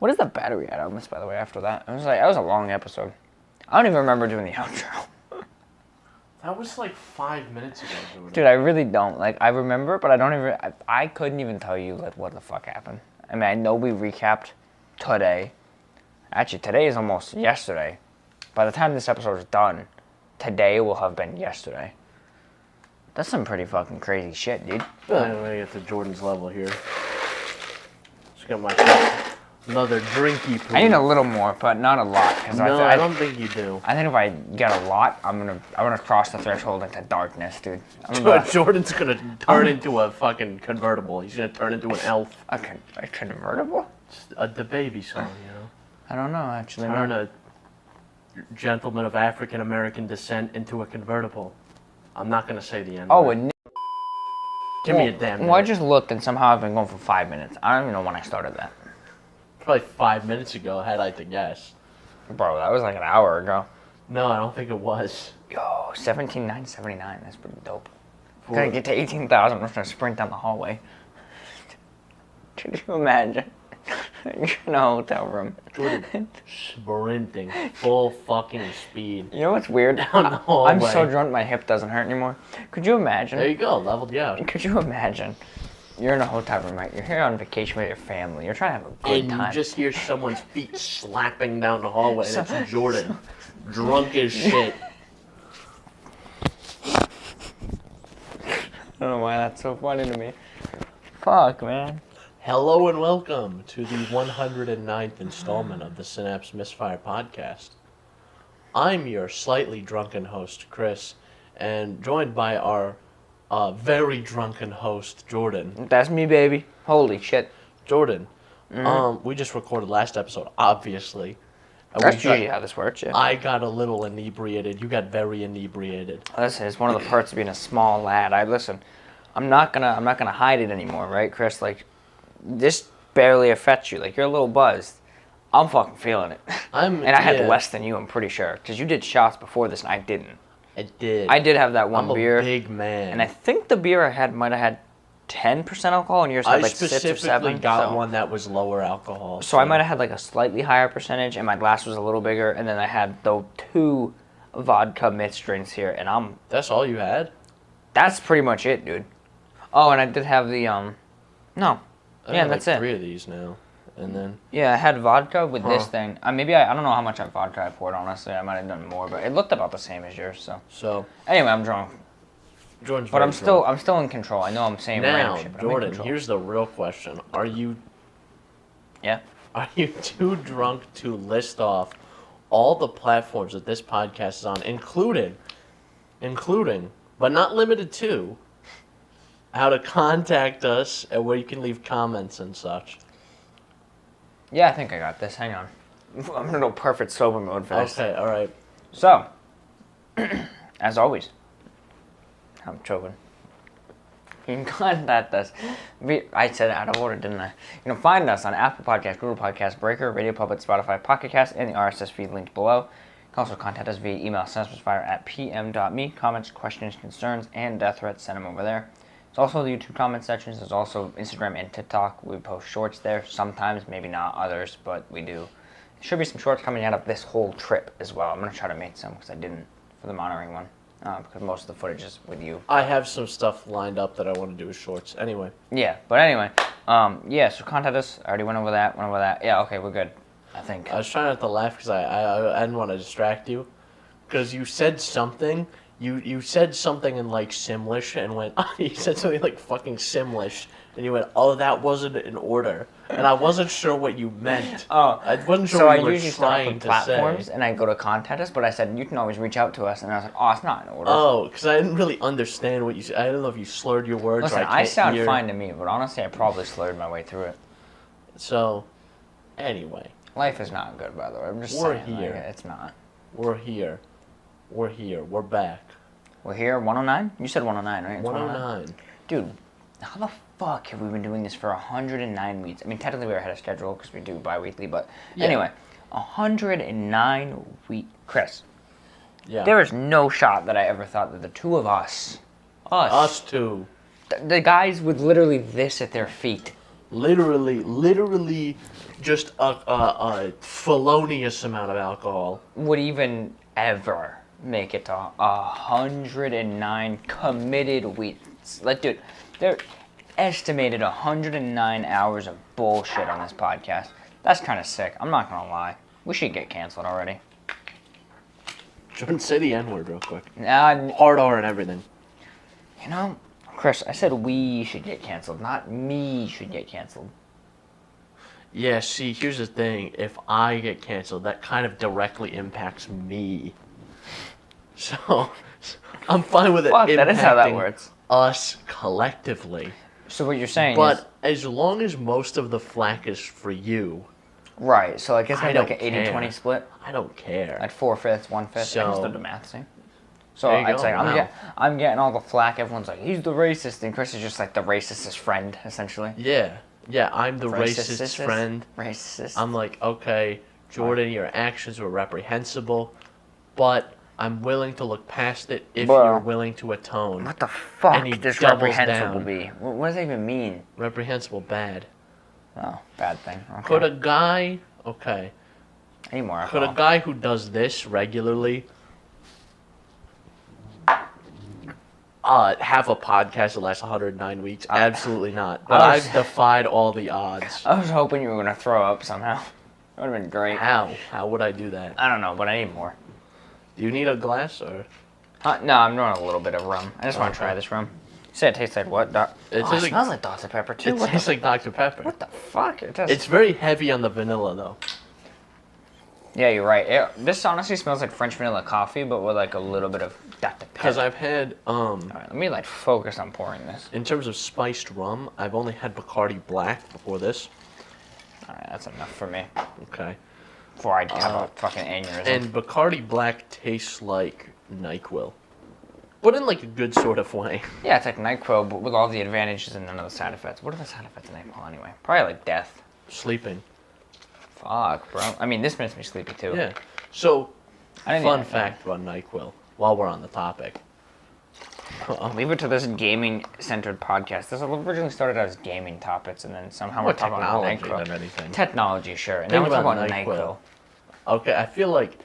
What is the battery at on this, by the way, after that? It was a long episode. I don't even remember doing the outro. That was like 5 minutes ago, Dude, I really don't. Like, I remember, but I don't even... I couldn't even tell you, like, what the fuck happened. I mean, I know we recapped today. Actually, today is almost yesterday. By the time this episode is done, today will have been yesterday. That's some pretty fucking crazy shit, dude. I'm gonna get to Jordan's level here. Just got my another drinky poo. I need a little more, but not a lot. No, I don't think you do. I think if I get a lot, I'm gonna cross the threshold into darkness, dude. Jordan's gonna turn into a fucking convertible. He's gonna turn into an elf. A convertible? Just the baby song, you know. I don't know, actually. Turn a gentleman of African American descent into a convertible. I'm not gonna say the end. Oh, give me a damn minute. Well, I just looked and somehow I've been going for 5 minutes. I don't even know when I started that. Probably 5 minutes ago, had I to guess. Bro, that was like an hour ago. No, I don't think it was. Yo, 17,979. That's pretty dope. Gotta get to 18,000. I'm just gonna sprint down the hallway. Could you imagine? You're in a hotel room. Jordan, sprinting, full fucking speed. You know what's weird? Down the hallway. I'm so drunk my hip doesn't hurt anymore. Could you imagine? There you go, leveled you out. Could you imagine? You're in a hotel room, right? You're here on vacation with your family. You're trying to have a good time. And you just hear someone's feet slapping down the hallway, and it's Jordan, drunk as shit. I don't know why that's so funny to me. Fuck, man. Hello and welcome to the 109th installment of the Synapse Misfire Podcast. I'm your slightly drunken host, Chris, and joined by our very drunken host, Jordan. That's me, baby. Holy shit. Jordan, we just recorded last episode, obviously. That's usually how this works, yeah. I got a little inebriated. You got very inebriated. Listen, it's one of the perks of being a small lad. I'm not gonna hide it anymore, right, Chris? Like, this barely affects you. Like, you're a little buzzed. I'm fucking feeling it. And I had less than you, I'm pretty sure. Because you did shots before this, and I didn't. I did. I did have that one beer. I'm a big man. And I think the beer I had might have had 10% alcohol, and yours had like 6 or 7. I specifically got one that was lower alcohol. So I might have had like a slightly higher percentage, and my glass was a little bigger, and then I had the 2 vodka mixed drinks here, and That's all you had? That's pretty much it, dude. Oh, and I did have the, no. Yeah, that's it. 3 of these now, and then... Yeah, I had vodka with this thing. I don't know how much vodka I poured, honestly. I might have done more, but it looked about the same as yours, so... So... Anyway, I'm drunk. Jordan's but I'm still in control. I know I'm saying random shit, but Jordan, I'm in control. here's the real question. Are you... Yeah? Are you too drunk to list off all the platforms that this podcast is on, including, but not limited to, how to contact us and where you can leave comments and such? Yeah, I think I got this. Hang on. I'm in a perfect sober mode for this. Okay, alright. So, as always, I'm choking. You can contact us. I said it out of order, didn't I? You can find us on Apple Podcasts, Google Podcasts, Breaker, Radio Public, Spotify, Pocket Cast, and the RSS Feed linked below. You can also contact us via email, synapsemisfire@pm.me. Comments, questions, concerns, and death threats, send them over there. There's also the YouTube comment sections. There's also Instagram and TikTok. We post shorts there sometimes, maybe not others, but we do. There should be some shorts coming out of this whole trip as well. I'm going to try to make some because I didn't for the monitoring one because most of the footage is with you. I have some stuff lined up that I want to do with shorts. Anyway. Yeah, but anyway. So contact us. I already went over that. Yeah, okay, we're good, I think. I was trying not to laugh because I didn't want to distract you. Because you said something... You said something in like Simlish and went, you said something like fucking Simlish, and you went, oh, that wasn't in order. And I wasn't sure what you meant. Oh, I wasn't sure so what I you were usually start trying with to platforms say. and I go to contact us, but I said, you can always reach out to us. And I was like, oh, it's not in order. Oh, because I didn't really understand what you said. I don't know if you slurred your words Listen, or I can't sound hear. fine to me, but honestly, I probably slurred my way through it. So, anyway. Life is not good, by the way. I'm just We're saying, here. Like, it's not. We're here. We're back. We're here, 109? You said 109, right? It's 109. Dude, how the fuck have we been doing this for 109 weeks? I mean, technically we're ahead of schedule because we do bi-weekly, but anyway, 109 weeks. Chris, there is no shot that I ever thought that the two of us two, the guys with literally this at their feet, Literally, just a felonious amount of alcohol. Would even ever make it to 109 committed weeks. Like, dude, they're estimated 109 hours of bullshit on this podcast. That's kind of sick. I'm not gonna lie. We should get canceled already. Shouldn't say the N-word real quick. Hard R and everything. You know, Chris, I said we should get canceled, not me should get canceled. Yeah, see, here's the thing. If I get canceled, that kind of directly impacts me. So, I'm fine with it Fuck, impacting that is how that works. us collectively. So what you're saying is... But as long as most of the flack is for you... Right, so I guess I maybe like don't an care. 80-20 split? I don't care. Like 4/5, 1/5. So- I can still do math, see? So There you I'd go, say wow. I'm getting all the flack. Everyone's like, he's the racist, and Chris is just like the racist's friend, essentially. Yeah, I'm the racist friend. Racist. I'm like, okay, Jordan, your actions were reprehensible, but I'm willing to look past it if Bro. you're willing to atone. What the fuck And he does doubles reprehensible down. be? What does that even mean? Reprehensible, bad. Oh, bad thing. Okay. Could a guy, okay, I need more could alcohol. a guy who does this regularly have a podcast that lasts 109 weeks? Absolutely not. But I was- I've defied all the odds. I was hoping you were gonna throw up somehow. That would have been great. How? How would I do that? I don't know, but I need more. Do you need a glass or? No, I'm doing a little bit of rum. I just want to Okay. try this rum. You said it tastes like what? It It tastes like- smells like Dr. Pepper too. It What tastes the, like Dr. Pepper. what the fuck? It does. It's very heavy on the vanilla though. Yeah, you're right. This honestly smells like French vanilla coffee, but with like a little bit of Dr. Pepper. Because I've had, Alright, let me like focus on pouring this. in terms of spiced rum, I've only had Bacardi Black before this. Alright, that's enough for me. Okay. Before I have a fucking aneurysm. And Bacardi Black tastes like NyQuil. But in like a good sort of way. Yeah, it's like NyQuil, but with all the advantages and none of the side effects. What are the side effects of NyQuil anyway? Probably like death. Sleeping. Fuck, bro. I mean, this makes me sleepy too. Yeah. So, I didn't fun even- fact about NyQuil, while we're on the topic. Leave it to this gaming-centered podcast. This originally started as gaming topics, and then somehow More we're talking about technology NyQuil. than anything. Technology, sure. And Think now we're talking about about NyQuil. Okay, I feel like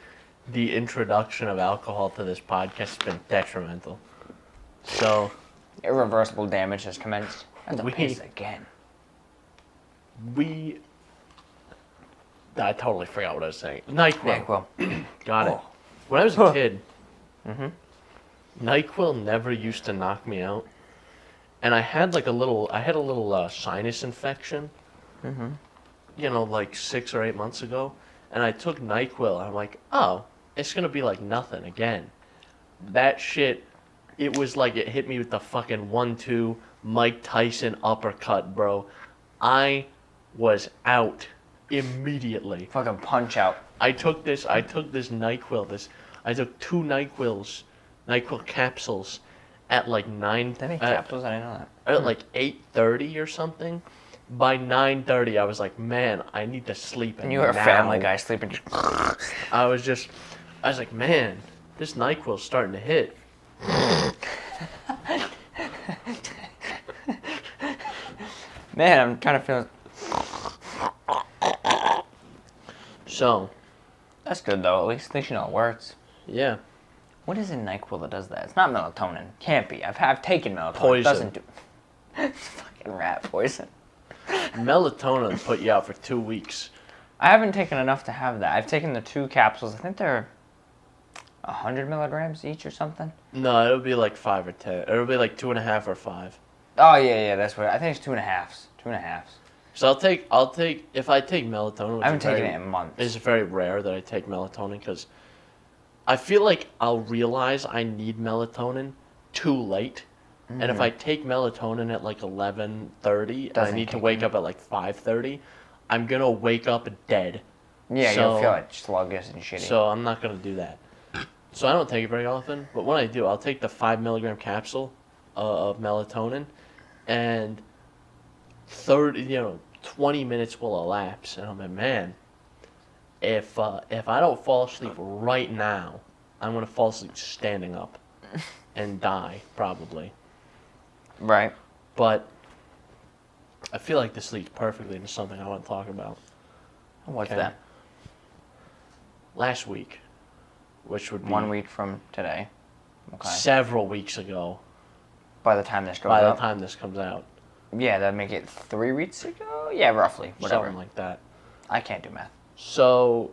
the introduction of alcohol to this podcast has been detrimental. So, Irreversible damage has commenced. That's a We- piss again. I totally forgot what I was saying. NyQuil. NyQuil. Got it. Oh. When I was a kid, NyQuil never used to knock me out, and I had a little sinus infection. You know, like 6 or 8 months ago, and I took NyQuil. And I'm like, oh, it's gonna be like nothing again. That shit, it was like it hit me with the fucking 1-2 Mike Tyson uppercut, bro. I was out immediately. Fucking punch out. I took this NyQuil. I took 2 NyQuil capsules at like 9. Did they make capsules? I didn't know that. At like 8:30 or something. By 9:30, I was like, man, I need to sleep. And you were a family guy sleeping. I was like, man, this NyQuil's starting to hit. Man, I'm kind of feeling. So, That's good though. At least you know it works. yeah. What is in NyQuil that does that? It's not melatonin. Can't be. I've taken melatonin. Poison. It doesn't do. It's fucking rat poison. Melatonin put you out for 2 weeks. I haven't taken enough to have that. I've taken the 2 capsules. I think they're 100 milligrams each or something. No, it'll be like 5 or 10. It'll be like 2.5 or 5. Oh yeah, that's what I think it's 2.5s. 2.5s. So if I take melatonin, which I haven't is taken it in months. It's very rare that I take melatonin because I feel like I'll realize I need melatonin too late. And if I take melatonin at like 11:30 and I Doesn't need to kick wake in. up at like 5:30, I'm going to wake up dead. Yeah, So- you'll feel like sluggish and shitty. So I'm not going to do that. So I don't take it very often, but when I do, I'll take the 5 milligram capsule of melatonin, and 20 minutes will elapse, and I'm like, man, if I don't fall asleep right now, I'm gonna fall asleep standing up, and die probably. right. But I feel like this leads perfectly into something I want to talk about. What's Okay. that? Last week, which would be 1 week from today. Okay. several weeks ago By the time this goes by the up. time this comes out. Yeah, that'd make it 3 weeks ago? Yeah, roughly. Whatever. Something like that. I can't do math. So,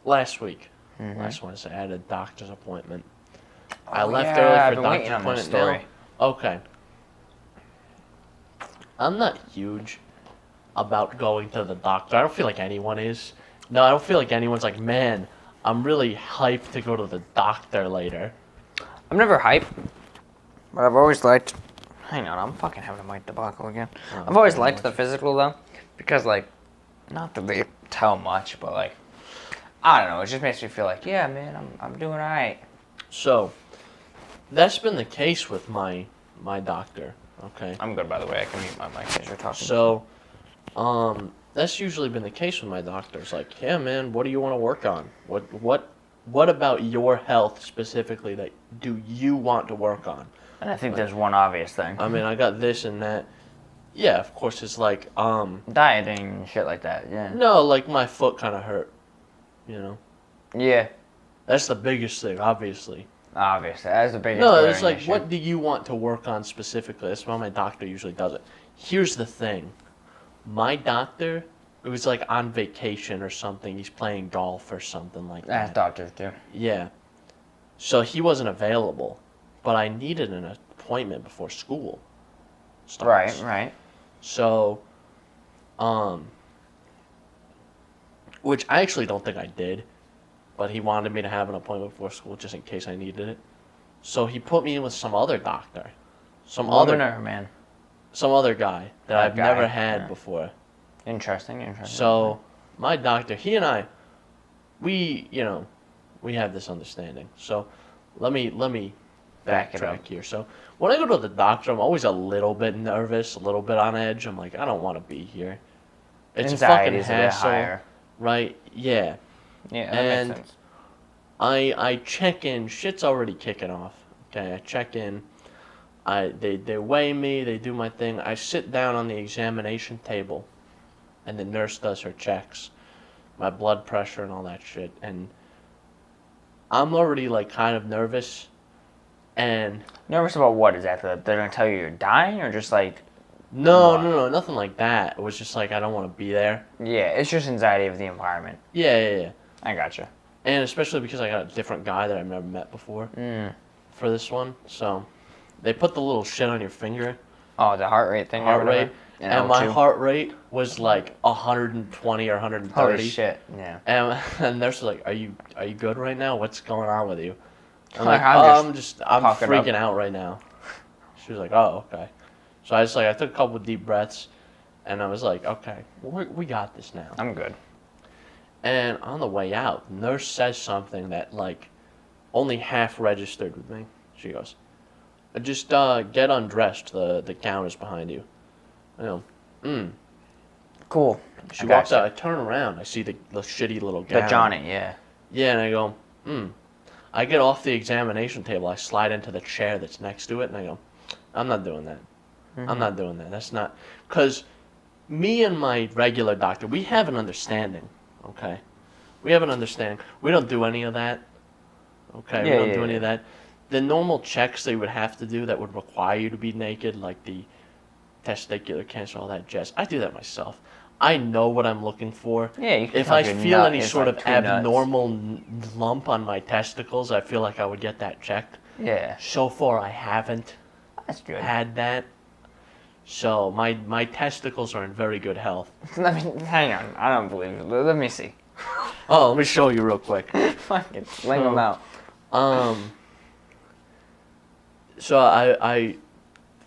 last week, Mhm. last Wednesday, I had a doctor's appointment. I Oh, left yeah, early I've for been doctor's waiting on this appointment. story. No? Okay. I'm not huge about going to the doctor. I don't feel like anyone is. No, I don't feel like anyone's like, man, I'm really hyped to go to the doctor later. I'm never hype, but I've always liked... Hang on, I'm fucking having a mic debacle again. Oh, I've always okay, liked the physical, though, because, like, not that they tell much, but, like, I don't know, it just makes me feel like, yeah, man, I'm doing alright. So, that's been the case with my doctor, okay? I'm good, by the way. I can mute my mic as you're talking. So, that's usually been the case with my doctor. It's like, yeah, man, what do you want to work on? What about your health specifically that do you want to work on? And I think there's one obvious thing. I mean, I got this and that. Yeah, of course, it's like, Dieting and shit like that, yeah. no, like my foot kind of hurt, you know? Yeah, That's the biggest thing, obviously. obviously. That's the biggest No, it's glaring like, issue. what do you want to work on specifically? That's why my doctor usually does it. Here's the thing. My doctor, it was like on vacation or something. He's playing golf or something like As that. doctors do. Yeah. So he wasn't available, but I needed an appointment before school starts. Right. So, which I actually don't think I did, but he wanted me to have an appointment before school just in case I needed it. So he put me in with some other doctor, some Woman or man? other guy that That I've guy, never had yeah. before. Interesting. So my doctor, he and I, we have this understanding. So let me Back it up. backtrack here. So when I go to the doctor, I'm always a little bit nervous, a little bit on edge. I'm like, I don't want to be here. It's a fucking Anxiety's a bit hassle, higher. right? Yeah. Yeah, that And makes sense. I check in. Shit's already kicking off. Okay, I check in. They weigh me. They do my thing. I sit down on the examination table, and the nurse does her checks, my blood pressure and all that shit. And I'm already like kind of nervous. And Nervous about what exactly? They're gonna tell you you're dying, or just like... no, nothing like that. It was just like I don't want to be there. Yeah, it's just anxiety of the environment. Yeah. I gotcha. And especially because I got a different guy that I've never met before for this one. So they put the little shit on your finger, Oh, the heart rate thing. heart or whatever? rate, and my O2. heart rate was like 120 or 130. Holy shit! Yeah. And they're just like, "Are you good right now? What's going on with you?" I'm Like, like, I'm I'm puckered up." freaking out right now." She was like, "Oh, okay." So I took a couple deep breaths, and I was like, "Okay, we got this now." I'm good. And on the way out, the nurse says something that like only half registered with me. She goes, "Just get undressed. The counter's behind you." I go, Cool. She I walks gotcha. out. I turn around. I see the shitty little gown. The Johnny, yeah. Yeah, and I go, I get off the examination table. I slide into the chair that's next to it, and I go, I'm not doing that. I'm not doing that. That's not... Because me and my regular doctor, we have an understanding, okay? We have an understanding. We don't do any of that, okay? We don't do any of that. The normal checks they would have to do that would require you to be naked, like the testicular cancer, all that jazz, I do that myself. I know what I'm looking for. Yeah, you can If tell I if your feel nut any is, sort like, of two nuts. abnormal lump on my testicles, I feel like I would get that checked. Yeah. So far, I haven't That's good. had that. So my testicles are in very good health. Let me... Hang on. I don't believe it. Let me see. Oh, let me show you real quick. Fucking sling them out. So I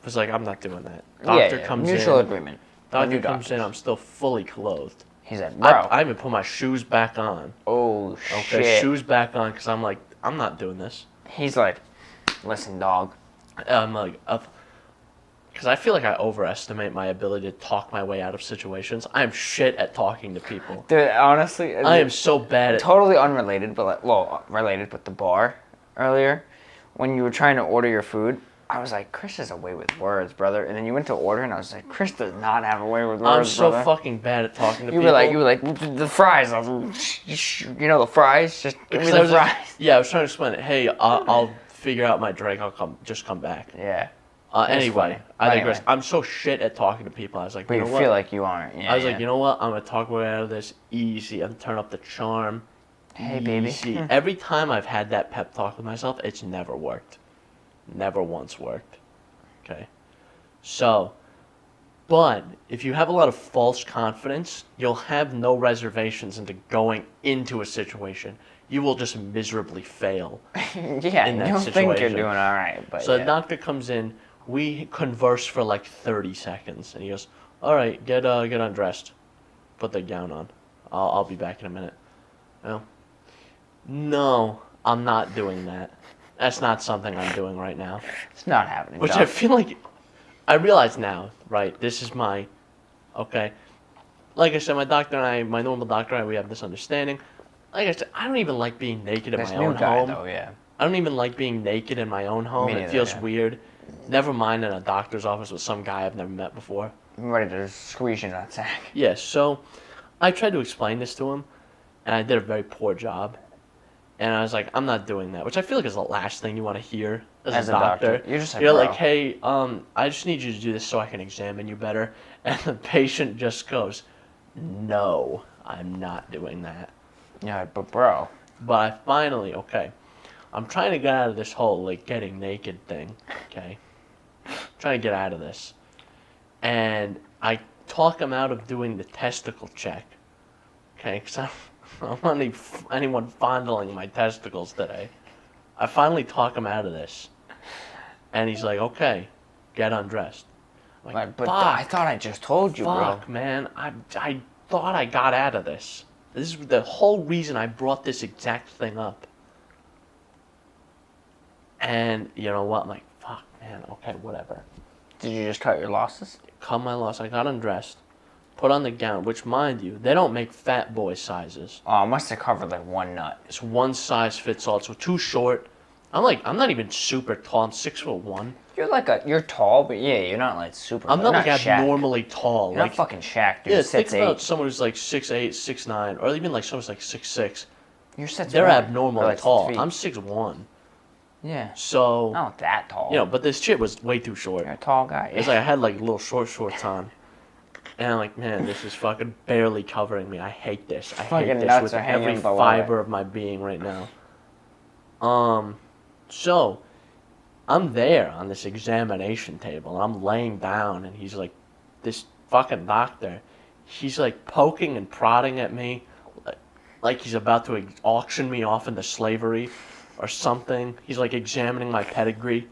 was like, I'm not doing that. Doctor comes Mutual in. agreement. Doctor New comes in. doctors. I'm still fully clothed. He said, bro. I even put my shoes back on. Oh, Okay, shit. shoes back on because I'm like, I'm not doing this. He's like, listen, dog. I'm like, because I feel like I overestimate my ability to talk my way out of situations. I'm shit at talking to people. Dude, honestly... I am so bad at... Totally unrelated, but like, well, related with the bar earlier. When you were trying to order your food, I was like, Chris has a way with words, brother. And then you went to order, and I was like, Chris does not have a way with words, I'm so brother. fucking bad at talking to You people. were like, the fries. I was, you know, the fries. Just give me the fries. I was trying to explain it. Hey, I'll figure out my drink. I'll come back. Yeah. Anyway, I Anyway. digress. I'm so shit at talking to people. I was like, But you you know feel what? like you aren't. Yeah, I was like, you know what? I'm gonna talk my way out of this easy. I'm turn up the charm. Hey, baby. Easy. Every time I've had that pep talk with myself, it's never worked. Never once worked. Okay. So, but if you have a lot of false confidence, you'll have no reservations into going into a situation. You will just miserably fail. yeah, in that you'll think you're situation. doing all right. But So yeah. the doctor comes in, we converse for like 30 seconds, and he goes, all right, get undressed. Put the gown on. I'll be back in a minute. Well, no, I'm not doing that. That's not something I'm doing right now. It's not happening. Which Doc. I feel like, I realize now, right, this is okay. Like I said, my normal doctor and I, we have this understanding. Like I said, I don't even like being naked in This my new own guy, home. though, yeah. I don't even like being naked in my own home. Me It neither, feels yeah. weird. Never mind in a doctor's office with some guy I've never met before. I'm ready to squeeze you in that sack. Yeah, so I tried to explain this to him, and I did a very poor job. And I was like, I'm not doing that, which I feel like is the last thing you want to hear as a doctor. You're just like, You're bro. like, hey, I just need you to do this so I can examine you better. And the patient just goes, no, I'm not doing that. Yeah, but bro. But I finally, I'm trying to get out of this whole, like, getting naked thing, okay? Trying to get out of this. And I talk him out of doing the testicle check, okay? Because I don't want anyone fondling my testicles today. I finally talk him out of this. And he's like, okay, get undressed. I'm like, But fuck, I thought I just told you, fuck, bro. man. I thought I got out of this. This is the whole reason I brought this exact thing up. And you know what? I'm like, fuck, man, okay, whatever. Did you just cut your losses? Cut my loss. I got undressed. Put on the gown, which, mind you, they don't make fat boy sizes. Oh, it must have covered like one nut. It's one size fits all. So too short. I'm not even super tall. I'm 6'1". You're tall, but yeah, you're not like super. I'm not you're like Shaq. abnormally tall. You're Like not fucking Shaq, dude. yeah, think 6'8". about someone who's like 6'8", 6'9", or even like someone who's like 6'6". You're 6'1". They're abnormally like tall. 6 feet. I'm 6'1". Yeah. So Not that tall. but this shit was way too short. You're a tall guy. It's like I had like little shorts on. And I'm like, man, this is fucking barely covering me. I hate this. I Fucking hate this nuts with are hanging every below fiber of my being right now. So I'm there on this examination table, and I'm laying down, and he's like, this fucking doctor, he's like poking and prodding at me, like he's about to auction me off into slavery or something. He's like examining my pedigree.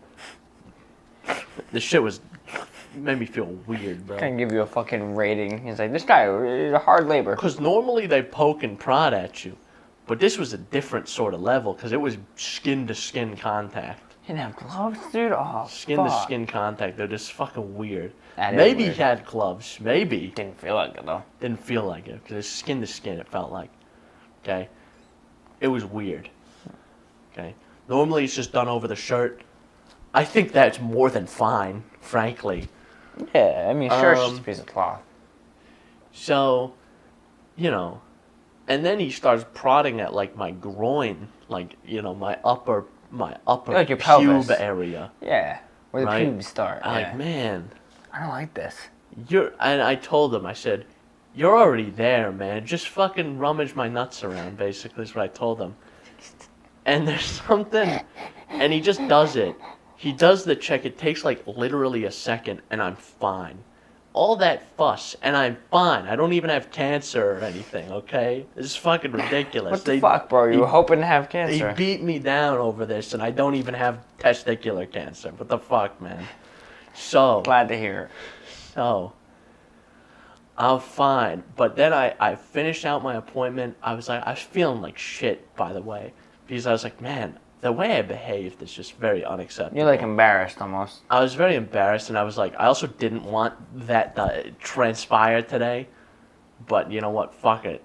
This shit made me feel weird, bro. Can give you a fucking rating. He's like, this guy is a hard labor. Because normally they poke and prod at you, but this was a different sort of level because it was skin-to-skin contact. He didn't have gloves, dude. Oh, Skin-to-skin contact. They're just fucking weird. That is Maybe weird. he had gloves. Maybe. Didn't feel like it though. Didn't feel like it because it's skin-to-skin, it felt like. Okay? It was weird. Okay? Normally it's just done over the shirt. I think that's more than fine, frankly. Yeah, I mean, sure, it's just a piece of cloth. So, and then he starts prodding at like my groin, like, my upper Like your pube pelvis. area. Yeah, where the Right? pubes start. I'm Yeah. like, man, I don't like this. and I told him, I said, you're already there, man. Just fucking rummage my nuts around, basically, is what I told him. And there's something, and he just does it. He does the check. It takes like literally a second, and I'm fine. All that fuss, and I'm fine. I don't even have cancer or anything, okay? This is fucking ridiculous. What the fuck, bro? You were hoping to have He cancer. beat me down over this, and I don't even have testicular cancer. What the fuck, man? So, Glad to hear I'm fine. But then I finished out my appointment. I was feeling like shit, by the way. Because I was like, man, the way I behaved is just very unacceptable. You're like embarrassed almost. I was very embarrassed, and I was like, I also didn't want that to transpire today. But you know what? Fuck it.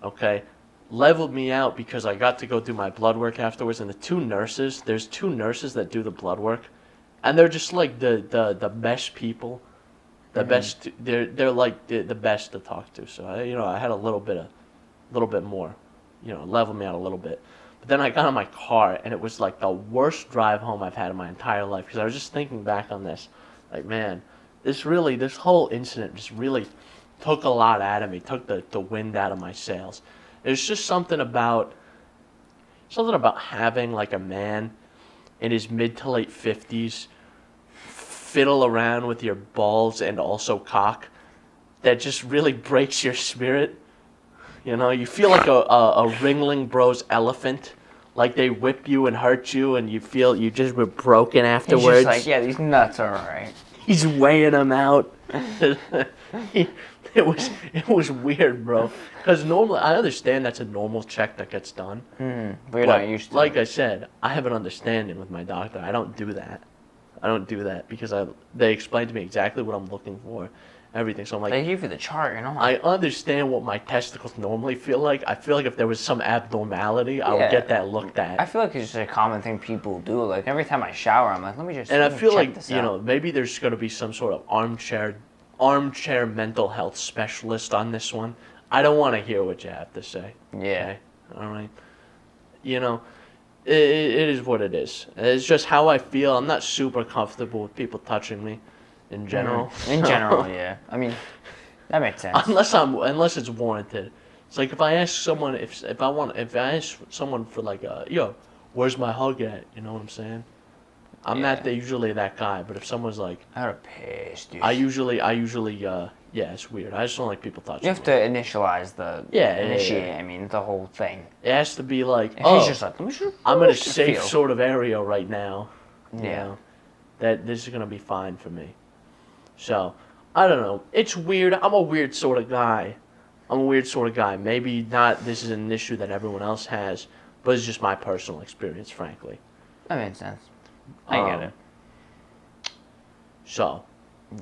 Okay? Leveled me out because I got to go do my blood work afterwards, and there's two nurses that do the blood work. And they're just like the best people, the best. They're like the best to talk to. So I had a little bit more, leveled me out a little bit. But then I got in my car and it was like the worst drive home I've had in my entire life because I was just thinking back on this, like man, this whole incident just really took a lot out of me, took the wind out of my sails. There's just something about having like a man in his mid to late 50s fiddle around with your balls and also cock that just really breaks your spirit. You feel like a Ringling Bros elephant, like they whip you and hurt you and you feel you just were broken afterwards. He's just like, yeah, these nuts are alright. He's weighing them out. It was weird, bro. Because normally, I understand that's a normal check that gets done. But you're not used to like it. I said, I have an understanding with my doctor. I don't do that because they explained to me exactly what I'm looking for, everything. So I'm like, They give you the chart, I understand what my testicles normally feel like. I feel like if there was some abnormality, I would get that looked at. I feel like it's just a common thing people do. Like every time I shower, I'm like, let me And I feel check like this out. maybe there's going to be some sort of armchair mental health specialist on this one. I don't want to hear what you have to say. Yeah. Okay? All right. It is what it is. It's just how I feel. I'm not super comfortable with people touching me in general. In general, yeah. I mean, that makes sense. Unless it's warranted. It's like if I ask someone if I ask someone for like where's my hug at? You know what I'm saying? I'm not usually that guy, but if someone's like, I would have pissed, dude. I usually it's weird. I just don't like people touching You have to initialize the initiate. Yeah. I mean, the whole thing. It has to be like, If he's just like, let me just I'm in a just safe feel. sort of area right now. Yeah. That this is gonna be fine for me. So, I don't know. It's weird. I'm a weird sort of guy. Maybe not. This is an issue that everyone else has, but it's just my personal experience, frankly. That makes sense. I get it. So,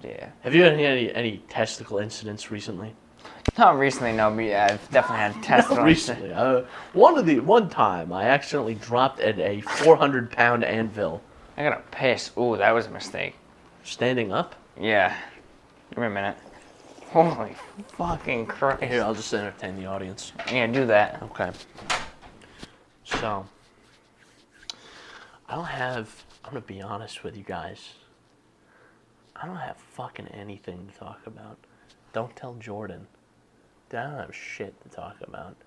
Yeah. have you had any testicle incidents recently? Not recently, no, but yeah, I've definitely had tests. Recently, one time I accidentally dropped a 400-pound anvil. I gotta piss. Ooh, that was a mistake. Standing up. Yeah. Give me a minute. Holy fucking Christ. Here, I'll just entertain the audience. Yeah, do that. Okay. So, I'm gonna be honest with you guys. I don't have fucking anything to talk about. Don't tell Jordan. I don't have shit to talk about.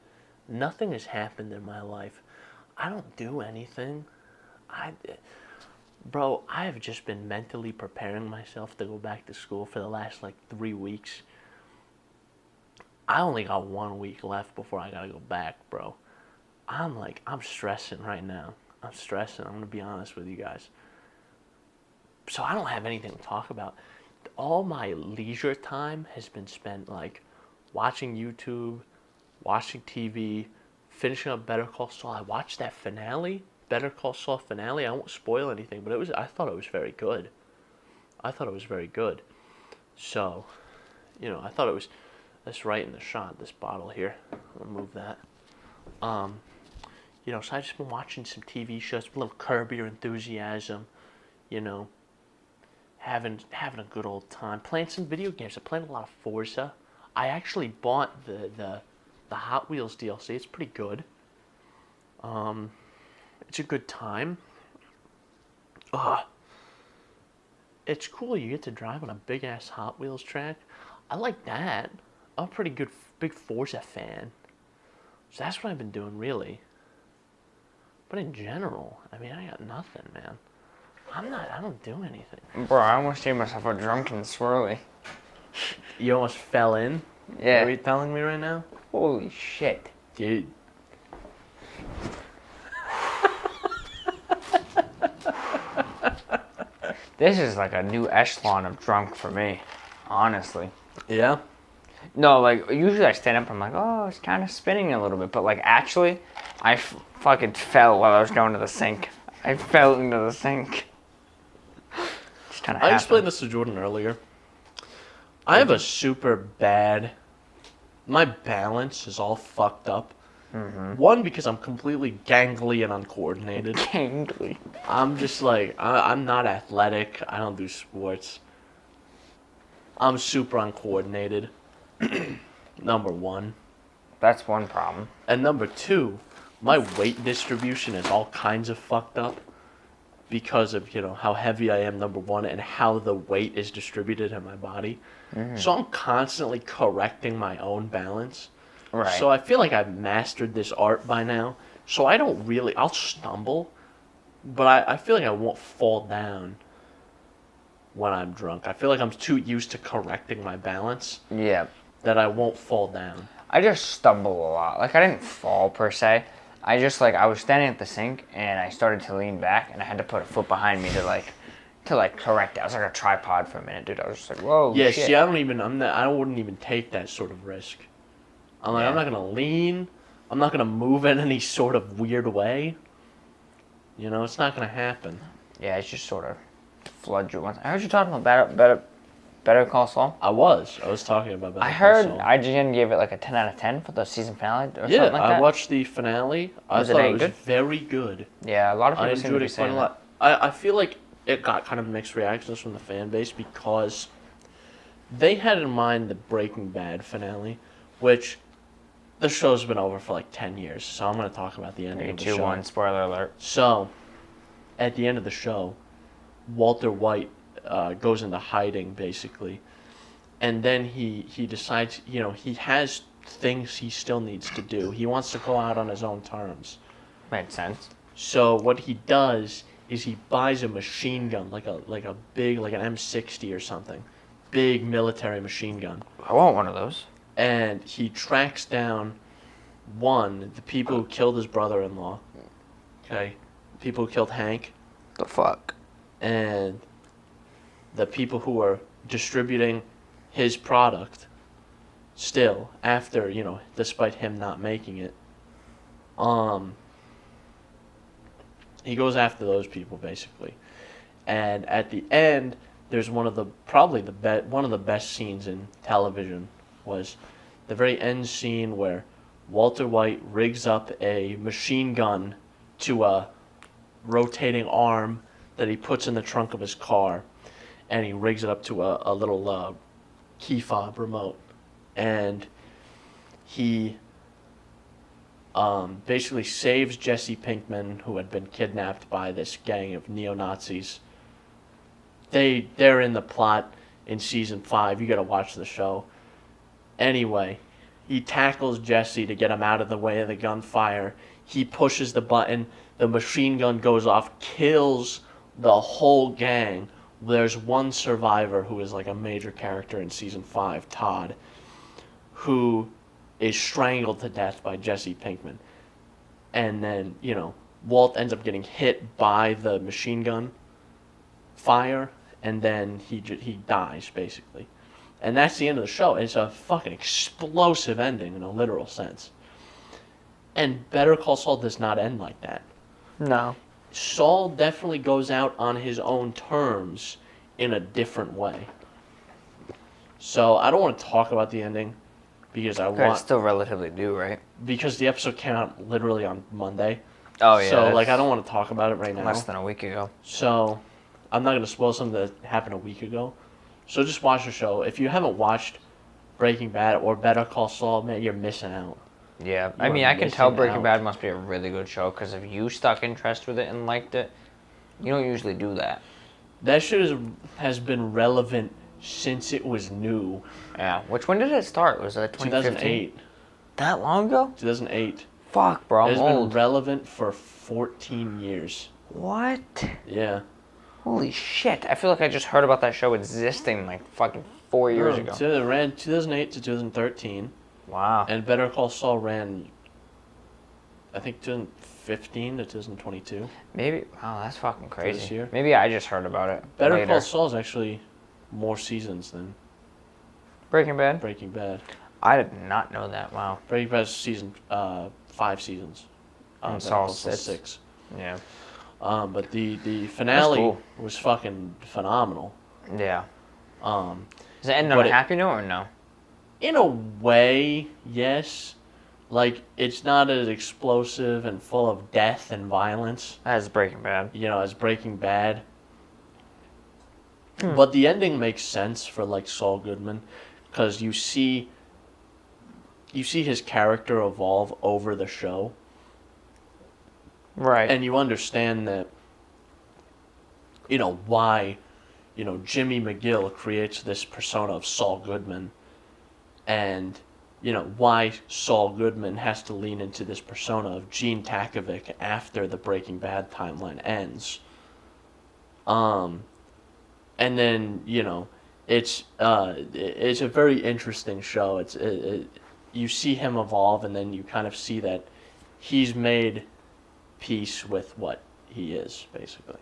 Nothing has happened in my life. I don't do anything. Bro, I have just been mentally preparing myself to go back to school for the last 3 weeks. I only got 1 week left before I gotta go back, bro. I'm stressing right now. I'm gonna be honest with you guys. So I don't have anything to talk about. All my leisure time has been spent watching YouTube, watching TV, finishing up Better Call Saul. I watched that finale, Better Call Saul finale. I won't spoil anything, but I thought it was very good. So, I thought it was. That's right in the shot. This bottle here. I'll move that. So I've just been watching some TV shows, a little Curb Your Enthusiasm, having a good old time, playing some video games. I played a lot of Forza. I actually bought the Hot Wheels DLC. It's pretty good. It's a good time. It's cool. You get to drive on a big ass Hot Wheels track. I like that. I'm a pretty big Forza fan. So that's what I've been doing, really. But in general, I got nothing, man. I don't do anything. Bro, I almost gave myself a drunken swirly. You almost fell in? Yeah. Are you telling me right now? Holy shit. Dude. This is like a new echelon of drunk for me, honestly. Yeah? No, usually I stand up and I'm like, oh, it's kind of spinning a little bit. But, actually, I fucking fell while I was going to the sink. I fell into the sink. Just kind of I explained this to Jordan earlier. I have a super bad... My balance is all fucked up. Mm-hmm. One, because I'm completely gangly and uncoordinated. Gangly. I'm just like, I'm not athletic. I don't do sports. I'm super uncoordinated. Number one. That's one problem. And number two, my weight distribution is all kinds of fucked up because of, how heavy I am, number one, and how the weight is distributed in my body. Mm-hmm. So I'm constantly correcting my own balance. Right. So I feel like I've mastered this art by now. So I don't really, I'll stumble, but I feel like I won't fall down when I'm drunk. I feel like I'm too used to correcting my balance Yeah. that I won't fall down. I just stumble a lot. Like, I didn't fall per se. I just, I was standing at the sink, and I started to lean back, and I had to put a foot behind me to correct it. I was like a tripod for a minute, dude. I was just like, whoa, Yeah, shit. see, I wouldn't even take that sort of risk. I'm like, Yeah. I'm not gonna lean. I'm not gonna move in any sort of weird way. It's not gonna happen. Yeah, it's just sort of flood you once. I heard you talking about Better Call Saul. I was talking about Better I Call heard Saul. IGN gave it a 10 out of 10 for the season finale or Yeah, something like that. I watched the finale. Was I it thought any it was good? very good. Yeah, a lot of I people seem to enjoyed be it quite saying a that. lot. I feel like it got kind of mixed reactions from the fan base because they had in mind the Breaking Bad finale, which the show's been over for 10 years, so I'm going to talk about the ending of the show. 3, 2, 1, spoiler alert. So, at the end of the show, Walter White goes into hiding, basically. And then he decides, he has things he still needs to do. He wants to go out on his own terms. Made sense. So what he does is he buys a machine gun, like a big, an M60 or something. Big military machine gun. I want one of those. And he tracks down, the people who killed his brother-in-law. Okay? People who killed Hank. The fuck? And the people who are distributing his product still after, despite him not making it. He goes after those people basically. And at the end, there's one of the best scenes in television was the very end scene where Walter White rigs up a machine gun to a rotating arm that he puts in the trunk of his car, and he rigs it up to a little key fob remote, and he basically saves Jesse Pinkman, who had been kidnapped by this gang of neo-Nazis. They're in the plot in season 5. You gotta watch the show. Anyway, he tackles Jesse to get him out of the way of the gunfire. He pushes the button. The machine gun goes off, kills the whole gang. There's one survivor who is a major character in season 5, Todd, who is strangled to death by Jesse Pinkman. And then, Walt ends up getting hit by the machine gun fire, and then he dies, basically. And that's the end of the show. It's a fucking explosive ending in a literal sense. And Better Call Saul does not end like that. No. Saul definitely goes out on his own terms in a different way. So I don't want to talk about the ending because It's still relatively new, right? because the episode came out literally on Monday. Oh yeah. So I don't want to talk about it right now. Less than a week ago. So I'm not going to spoil something that happened a week ago. So just watch the show. If you haven't watched Breaking Bad or Better Call Saul, man, you're missing out. Yeah, You I mean, are I can tell missing Breaking out. Bad must be a really good show because if you stuck interest with it and liked it, you don't usually do that. That shit has been relevant since it was new. Yeah. When did it start? Was it 2015? 2008. That long ago? 2008. Fuck, bro, It I'm has been old. relevant for 14 years. What? Yeah. Holy shit! I feel like I just heard about that show existing fucking 4 years ago. So it ran 2008 to 2013, Wow. and Better Call Saul ran, I think, 2015 to 2022. Maybe. Wow, that's fucking crazy. this year. Maybe I just heard about it. Better later. Call Saul is actually more seasons than Breaking Bad. Breaking Bad. I did not know that. Wow. Breaking Bad is 5 seasons. And Better Saul's Call Saul's 6. Yeah. But the finale cool. was fucking phenomenal. Yeah. Um, Does it end on But a it- happy note or no? in a way, yes, Like, it's not as explosive and full of death and violence, As Breaking Bad. as Breaking Bad. But the ending makes sense for, like, Saul Goodman, because you see his character evolve over the show. Right. And you understand that, why, Jimmy McGill creates this persona of Saul Goodman, and, why Saul Goodman has to lean into this persona of Gene Takovic after the Breaking Bad timeline ends. And then, it's a very interesting show. You see him evolve, and then you kind of see that he's made peace with what he is, basically.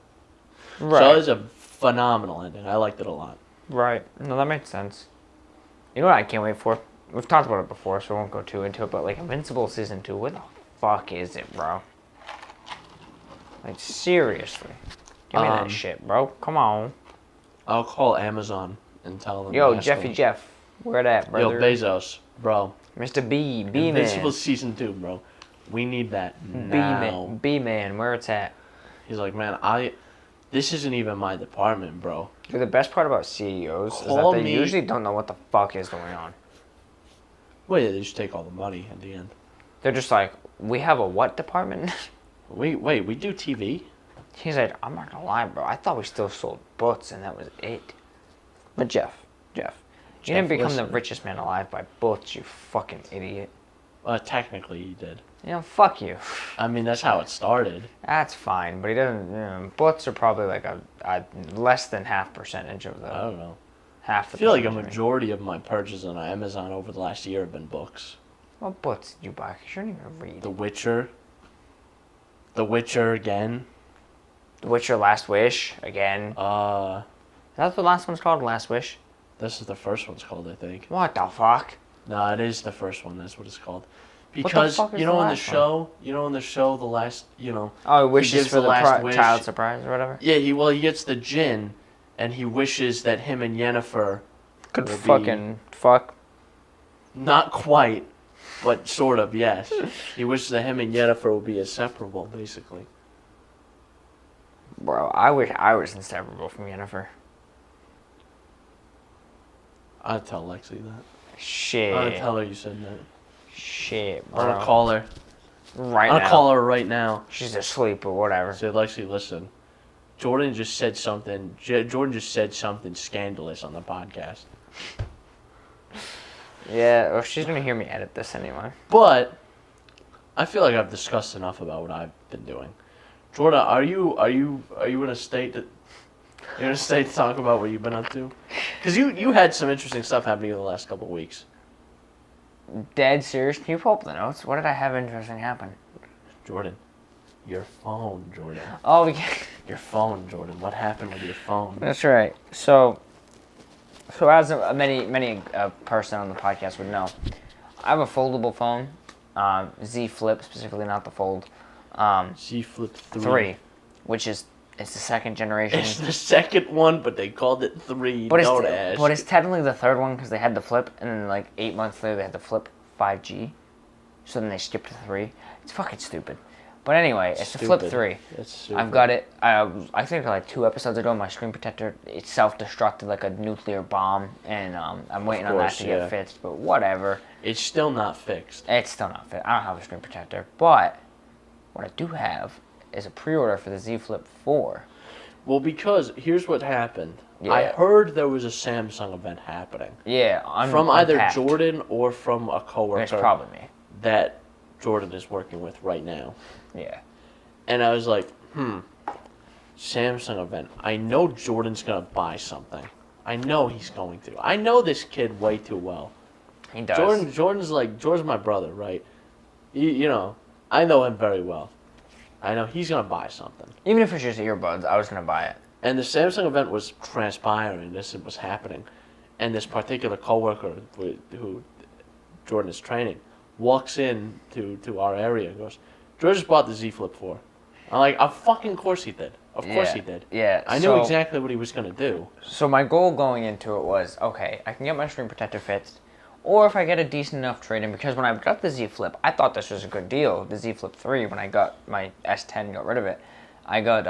Right. So it was a phenomenal ending. I liked it a lot. Right. No, that makes sense. You know what I can't wait for? We've talked about it before, so I won't go too into it, but, like, Invincible Season 2, what the fuck is it, bro? Like, seriously. Give me that shit, bro. Come on. I'll call Amazon and tell them. Yo, Jeffy Jeff. Where that, brother? Yo, Bezos, bro. Mr. B-Man. Invincible Season 2, bro. We need that now. B-Man, where it's at. He's like, man, this isn't even my department, bro. Dude, the best part about CEOs is that they usually don't know what the fuck is going on. Well, yeah, they just take all the money at the end. They're just like, we have a what department? Wait, we do TV? He's like, I'm not gonna lie, bro. I thought we still sold butts and that was it. But Jeff, you didn't become the richest man alive by butts, you fucking idiot. Technically, he did. Fuck you. I mean, that's how it started. That's fine, but he doesn't. Butts are probably like a less than half percentage of the. I don't know. Half the. I feel like a majority of my purchases on Amazon over the last year have been books. What butts did you buy? 'Cause you don't even read. The Witcher. The Witcher again. The Witcher Last Wish again. That's the last one's called, Last Wish. This is the first one's called, I think. What the fuck? No, it is the first one. That's what it's called. Because in the show, the last, Oh, he wishes gives for the wish. child surprise or whatever. Yeah, he gets the djinn, and he wishes that him and Yennefer could fucking fuck. Not quite, but sort of. Yes, he wishes that him and Yennefer would be inseparable, basically. Bro, I wish I was inseparable from Yennefer. I'd tell Lexi that. Shit. I'd tell her you said that. Shit, bro. I'm gonna call her. Right I'm now. gonna call her right now. She's asleep or whatever. Say, Lexi, listen. Jordan just said something scandalous on the podcast. Yeah, well, she's gonna hear me edit this anyway. But I feel like I've discussed enough about what I've been doing. Jordan, are you in a state to talk about what you've been up to? Because you had some interesting stuff happening in the last couple of weeks. Dead serious? Can you pull up the notes? What did I have interesting happen? Jordan, your phone, Jordan. Oh, Your phone, Jordan. What happened with your phone? That's right. So as many person on the podcast would know, I have a foldable phone, Z Flip specifically, not the Fold. Z Flip 3, which is it's the second generation. It's the second one, but they called it 3. But it's technically the third one because they had the Flip, and then like 8 months later they had the Flip 5G. So then they skipped to 3. It's fucking stupid. But anyway, it's the Flip 3. It's stupid. I've got it. I think like 2 episodes ago, my screen protector it self-destructed like a nuclear bomb, and I'm waiting on that to get fixed. But whatever. It's still not fixed. It's still not fixed. I don't have a screen protector, but what I do have is a pre-order for the Z Flip 4. Well, because here's what happened. Yeah. I heard there was a Samsung event happening. Yeah, from either Jordan or from a coworker. It's probably me. That Jordan is working with right now. Yeah. And I was like, Samsung event. I know Jordan's gonna buy something. I know he's going to. I know this kid way too well. He does. Jordan's my brother, right? I know him very well. I know he's gonna buy something. Even if it's just earbuds, I was gonna buy it. And the Samsung event was transpiring. This was happening, and this particular coworker who Jordan is training walks in to our area and goes, "George just bought the Z Flip 4." I'm like, "Of fucking course he did. Of course he did." Yeah. I knew exactly what he was gonna do. So my goal going into it was, okay, I can get my screen protector fixed, or if I get a decent enough trade-in, because when I got the Z Flip, I thought this was a good deal. The Z Flip 3, when I got my S10, got rid of it, I got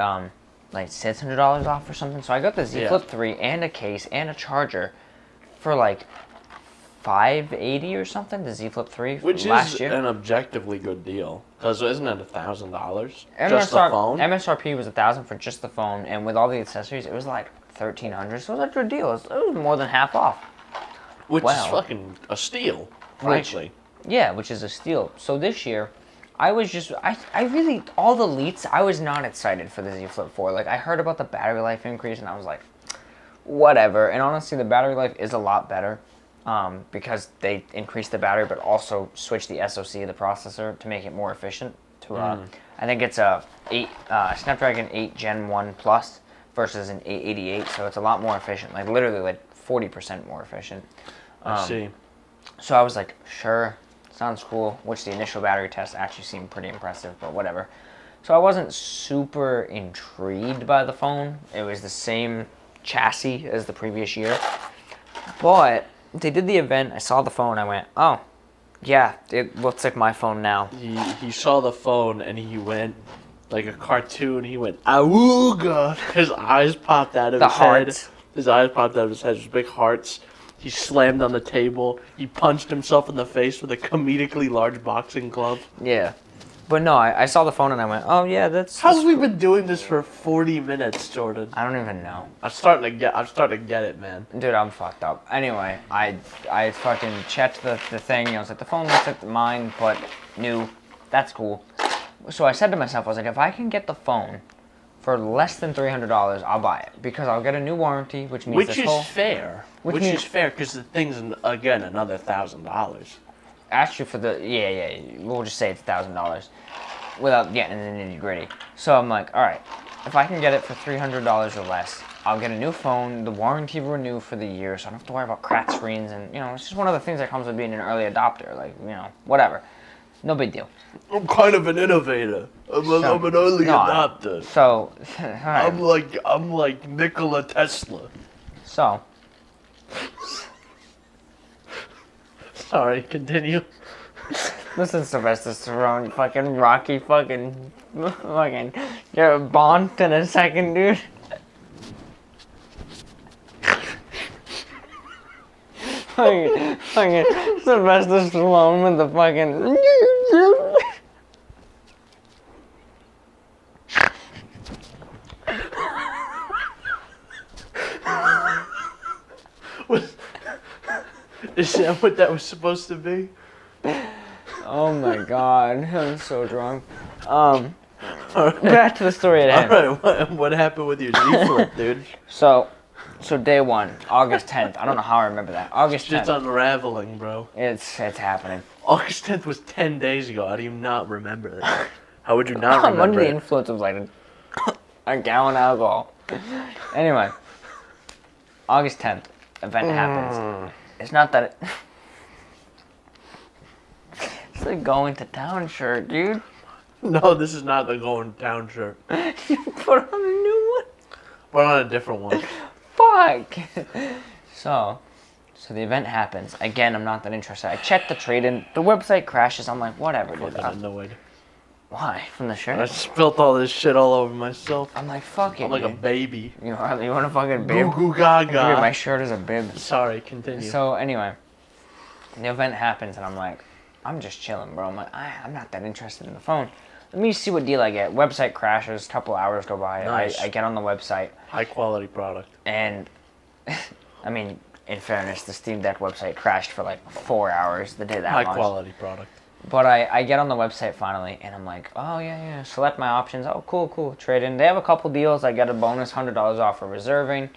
like $600 off or something. So I got the Z Flip 3 and a case and a charger for like $580 or something. The Z Flip 3 which last is year. an objectively good deal. Because isn't it $1,000 just the phone? MSRP was $1,000 for just the phone, and with all the accessories, it was like $1,300. So it was a good deal. It was more than half off. Which is fucking a steal, frankly. Which is a steal. So this year, I was just, I really, all the leaks, I was not excited for the Z Flip 4. Like, I heard about the battery life increase, and I was like, whatever. And honestly, the battery life is a lot better because they increased the battery, but also switched the SoC, the processor, to make it more efficient. I think it's a Snapdragon 8 Gen 1 Plus versus an 888, so it's a lot more efficient. Like, literally, like, 40% more efficient. I see. So I was like, sure, sounds cool, which the initial battery test actually seemed pretty impressive, but whatever. So I wasn't super intrigued by the phone. It was the same chassis as the previous year. But they did the event, I saw the phone, I went, oh, yeah, it looks like my phone now. He saw the phone and he went like a cartoon. He went, "Awooga!" His eyes popped out of his head. His eyes popped out of his head. His big hearts. He slammed on the table. He punched himself in the face with a comedically large boxing glove. Yeah. But no, I saw the phone and I went, oh yeah, that's... How's we been doing this for 40 minutes, Jordan? I don't even know. I'm starting to get it, man. Dude, I'm fucked up. Anyway, I fucking checked the thing. I was like, the phone looks like mine, but new. That's cool. So I said to myself, I was like, if I can get the phone for less than $300, I'll buy it. Because I'll get a new warranty, which means Which is fair. Which is fair, because the thing's, again, another $1,000. Actually, for the... Yeah, we'll just say it's $1,000. Without getting into the nitty-gritty. So I'm like, alright, if I can get it for $300 or less, I'll get a new phone, the warranty will renew for the year, so I don't have to worry about cracked screens, and, it's just one of the things that comes with being an early adopter. Like, whatever. No big deal. I'm kind of an innovator. I'm an early adopter. So, I'm like Nikola Tesla. So. Sorry, continue. Listen, Sylvester Stallone, fucking Rocky, fucking, you're a Bond in a second, dude. fucking Sylvester Stallone with the fucking. Is that what that was supposed to be? Oh my god, I'm so drunk. Back to the story at hand. Alright, what happened with your Z Flip, dude? So day one, August 10th. I don't know how I remember that. August 10th. Shit's unraveling, bro. It's happening. August 10th was 10 days ago. How do you not remember that? How would you not remember I'm under the influence of like a gallon of alcohol. Anyway, August 10th, event happens. It's not that it... It's like going to town shirt, dude. No, this is not the going to town shirt. You put on a new one? Put on a different one. Fuck! So the event happens. Again, I'm not that interested. I checked the trade-in. The website crashes. I'm like, whatever, dude. I'm annoyed. Why? From the shirt? I spilt all this shit all over myself. I'm like, fuck it, I'm like dude. a baby. You want a fucking bib? Goo goo gaga. My shirt is a bib. Sorry, continue. So anyway, the event happens and I'm like, I'm just chilling, bro. I'm like, I'm not that interested in the phone. Let me see what deal I get. Website crashes. A couple hours go by. Nice. I get on the website. High quality product. And, I mean, in fairness, the Steam Deck website crashed for like 4 hours the day that High launched. quality product. But I get on the website finally, and I'm like, oh, yeah, select my options. Oh, cool, trade in. They have a couple deals. I get a bonus $100 off for reserving.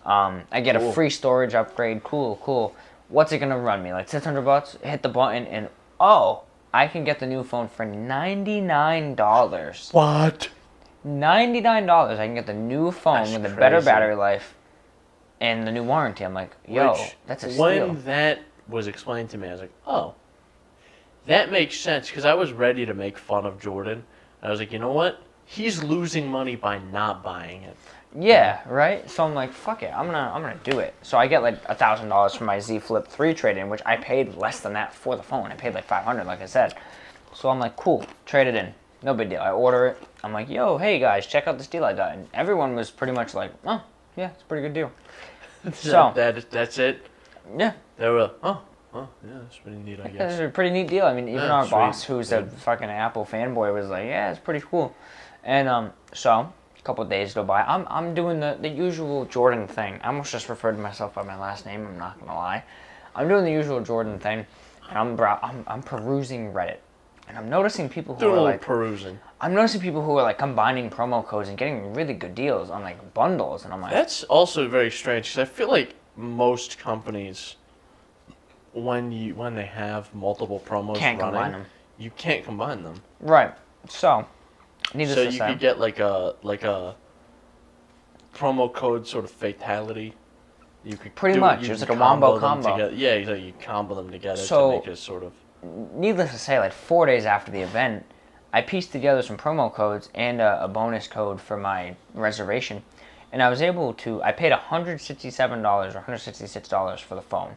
I get a free storage upgrade. Cool. What's it going to run me? Like $600? Hit the button, and I can get the new phone for $99. What? $99. I can get the new phone with a better battery life and the new warranty. I'm like, that's a steal. When that was explained to me, I was like, oh. That makes sense, because I was ready to make fun of Jordan. I was like, you know what? he's losing money by not buying it. Yeah, right. So I'm like, fuck it, I'm gonna do it. So I get like $1,000 for my Z Flip 3 trade-in, which I paid less than that for the phone. I paid like $500, like I said. So I'm like, cool, trade it in, no big deal. I order it. I'm like, yo, hey guys, check out this deal I got, and everyone was pretty much like, oh, yeah, it's a pretty good deal. So that's it. Yeah. They were, oh, yeah, that's pretty neat, I guess. It's a pretty neat deal. I mean, even Yeah, our sweet. boss, who's a fucking Apple fanboy, was like, yeah, it's pretty cool. And so a couple of days go by. I'm doing the usual Jordan thing. I almost just referred to myself by my last name. I'm not gonna lie. I'm doing the usual Jordan thing, and I'm perusing Reddit, and I'm noticing people who are like perusing. I'm noticing people who are like combining promo codes and getting really good deals on like bundles, and I'm like, That's also very strange because I feel like most companies, when they have multiple promos Can't running, combine them. you can't combine them. Right. So, needless So to you say, could get like a promo code sort of fatality. You could Pretty much. You It's can like a wombo them combo. together. Yeah, you combo them together So- to make it sort of. needless to say, like 4 days after the event, I pieced together some promo codes and a bonus code for my reservation, and I was able to. I paid $167 or $166 for the phone.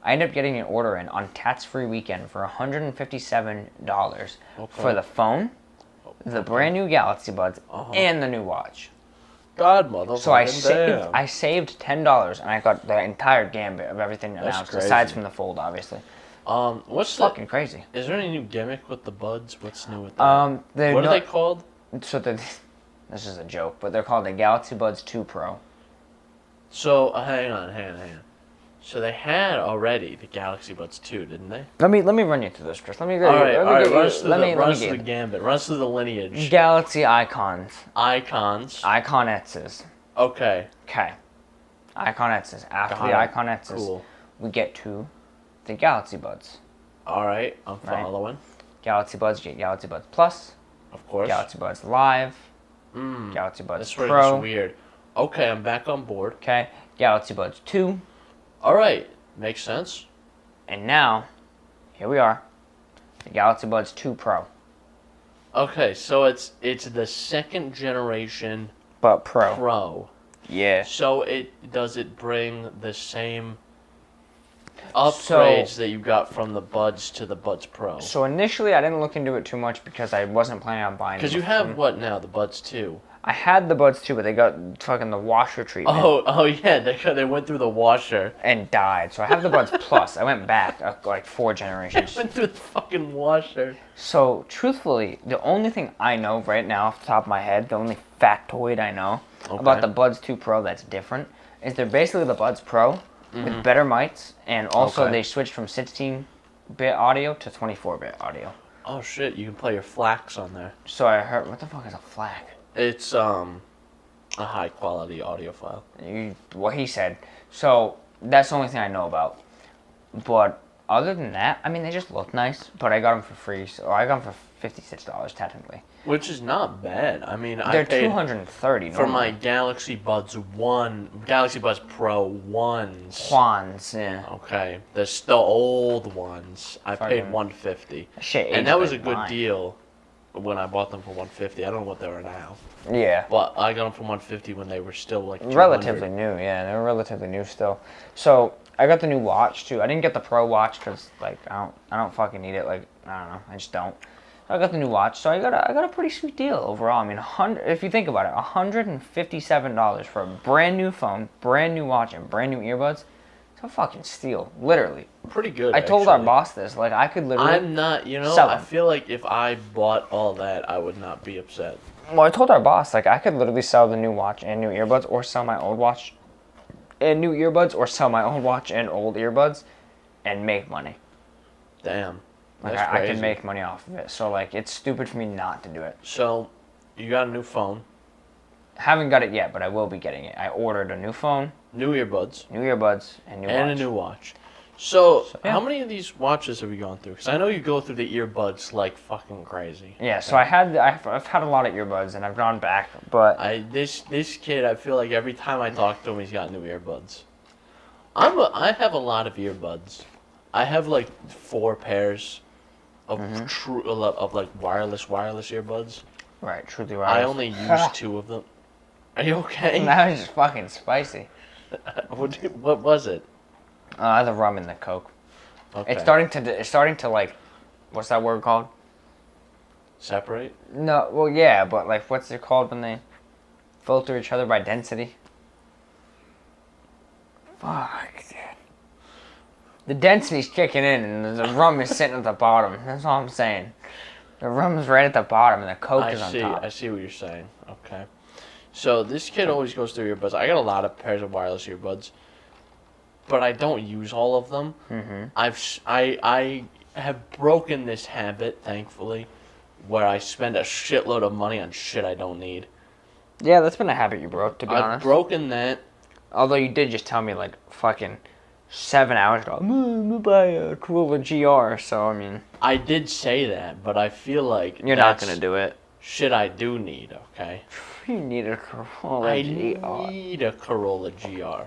I ended up getting an order in on Tats Free Weekend for $157 for the phone, the brand new Galaxy Buds, and the new watch. God, motherfucker. So I saved $10, and I got the entire gambit of everything announced, crazy. aside from the Fold, obviously. What's Fucking crazy. Is there any new gimmick with the buds? What's new with that? What are they called? So this is a joke, but they're called the Galaxy Buds 2 Pro. So hang on. So they had already the Galaxy Buds 2, didn't they? Let me run you through this, Chris. Let me go. All right. Runs get through the gambit. Runs through the lineage. Galaxy icons. Iconettes. Okay. Okay. Iconettes. After Got the it. Iconettes, Cool. we get to the Galaxy Buds. All right. I'm Right. following. Galaxy Buds. You get Galaxy Buds Plus. Of course. Galaxy Buds Live. Galaxy Buds That's where Pro. it's weird. Okay, I'm back on board. Okay. Galaxy Buds 2. All right. Makes sense. And now, here we are. The Galaxy Buds 2 Pro. Okay, so it's the second generation But Pro. Pro. Yeah. So does it bring the same upgrades that you got from the Buds to the Buds Pro? So initially, I didn't look into it too much because I wasn't planning on buying. Because you have what now? The Buds 2. I had the Buds too, but they got fucking the washer treatment Oh yeah, they went through the washer. and died. So I have the Buds Plus. I went back like 4 They generations. went through the fucking washer. So truthfully, the only thing I know right now off the top of my head, the only factoid I know about the Buds 2 Pro that's different is they're basically the Buds Pro with better mics, and also they switched from 16-bit audio to 24-bit audio. Oh shit, you can play your FLACs on there. So I heard, what the fuck is a FLAC? It's a high quality audio file. What he said. So that's the only thing I know about. But other than that, I mean, they just look nice. But I got them for free, so I got them for $56 technically. Which is not bad. I mean, They're I paid $230 for my normally. Galaxy Buds Galaxy Buds Pro 1s. Juans, yeah. Okay, the old ones. I paid Fucking- $150, Shit, and that was a aged good like mine. deal when I bought them for $150. I don't know what they are now, Yeah. but I got them for $150 when they were still like 200. Relatively new, yeah. They were relatively new still. So I got the new watch too. I didn't get the Pro watch because like I don't fucking need it. Like I don't know, I just don't. I got the new watch, so I got a pretty sweet deal overall. I mean, if you think about it, $157 for a brand new phone, brand new watch, and brand new earbuds. It's a fucking steal, literally. Pretty good. I told our actually. boss this, like I could literally. I'm not. sell I them. feel like if I bought all that, I would not be upset. Well, I told our boss, like I could literally sell the new watch and new earbuds, or sell my old watch and new earbuds, or sell my old watch and old earbuds, and make money. Damn. Like That's I crazy. can make money off of it. So like it's stupid for me not to do it. So, you got a new phone, Haven't got it yet, but I will be getting it. I ordered a new phone, new earbuds, new earbuds, and new and watch. a new watch. So, yeah. how many of these watches have we gone through? Because I know you go through the earbuds like fucking crazy. Yeah, so I've had a lot of earbuds and I've gone back, but This kid, I feel like every time I talk to him, he's got new earbuds. I have a lot of earbuds. I have like 4 pairs of like wireless earbuds. Right, truly I wireless. only use 2 of them. Are you okay? That was just fucking spicy. What was it? The rum and the Coke. Okay. It's starting to like, what's that word called? Separate? No, well, yeah, but like, what's it called when they filter each other by density? Fuck, dude. The density's kicking in, and the rum is sitting at the bottom. That's all I'm saying. The rum is right at the bottom, and the Coke is on top. I see what you're saying. Okay. So this kid always goes through earbuds. I got a lot of pairs of wireless earbuds, but I don't use all of them. Mm-hmm. I have broken this habit, thankfully, where I spend a shitload of money on shit I don't need. Yeah, that's been a habit you broke, to be I've honest. broken that. Although you did just tell me, like, fucking 7 hours ago, I'm gonna buy a Corolla GR, so, I mean... I did say that, but I feel like You're not gonna do it. Shit I do need, okay? You need a Corolla I GR. need a Corolla GR.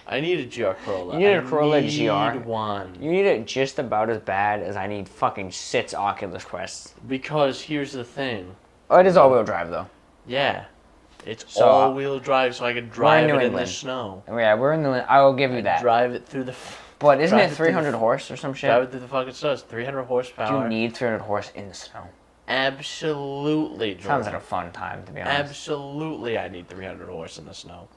I need a GR Corolla. You need a Corolla I need GR? one. You need it just about as bad as I need fucking 6 Oculus Quests. Because here's the thing. Oh, it is all-wheel drive, though. Yeah. It's So, all-wheel drive, so I can drive New it in the England. snow. Yeah, we're in the... I will give you that. Drive it through the... But isn't drive it it through the- 300 horse or some shit? Drive it through the fucking snow. It's 300 Do horsepower. you need 300 horse in the snow? Absolutely, Jordan. Sounds like a fun time, to be honest. Absolutely, I need 300 horse in the snow.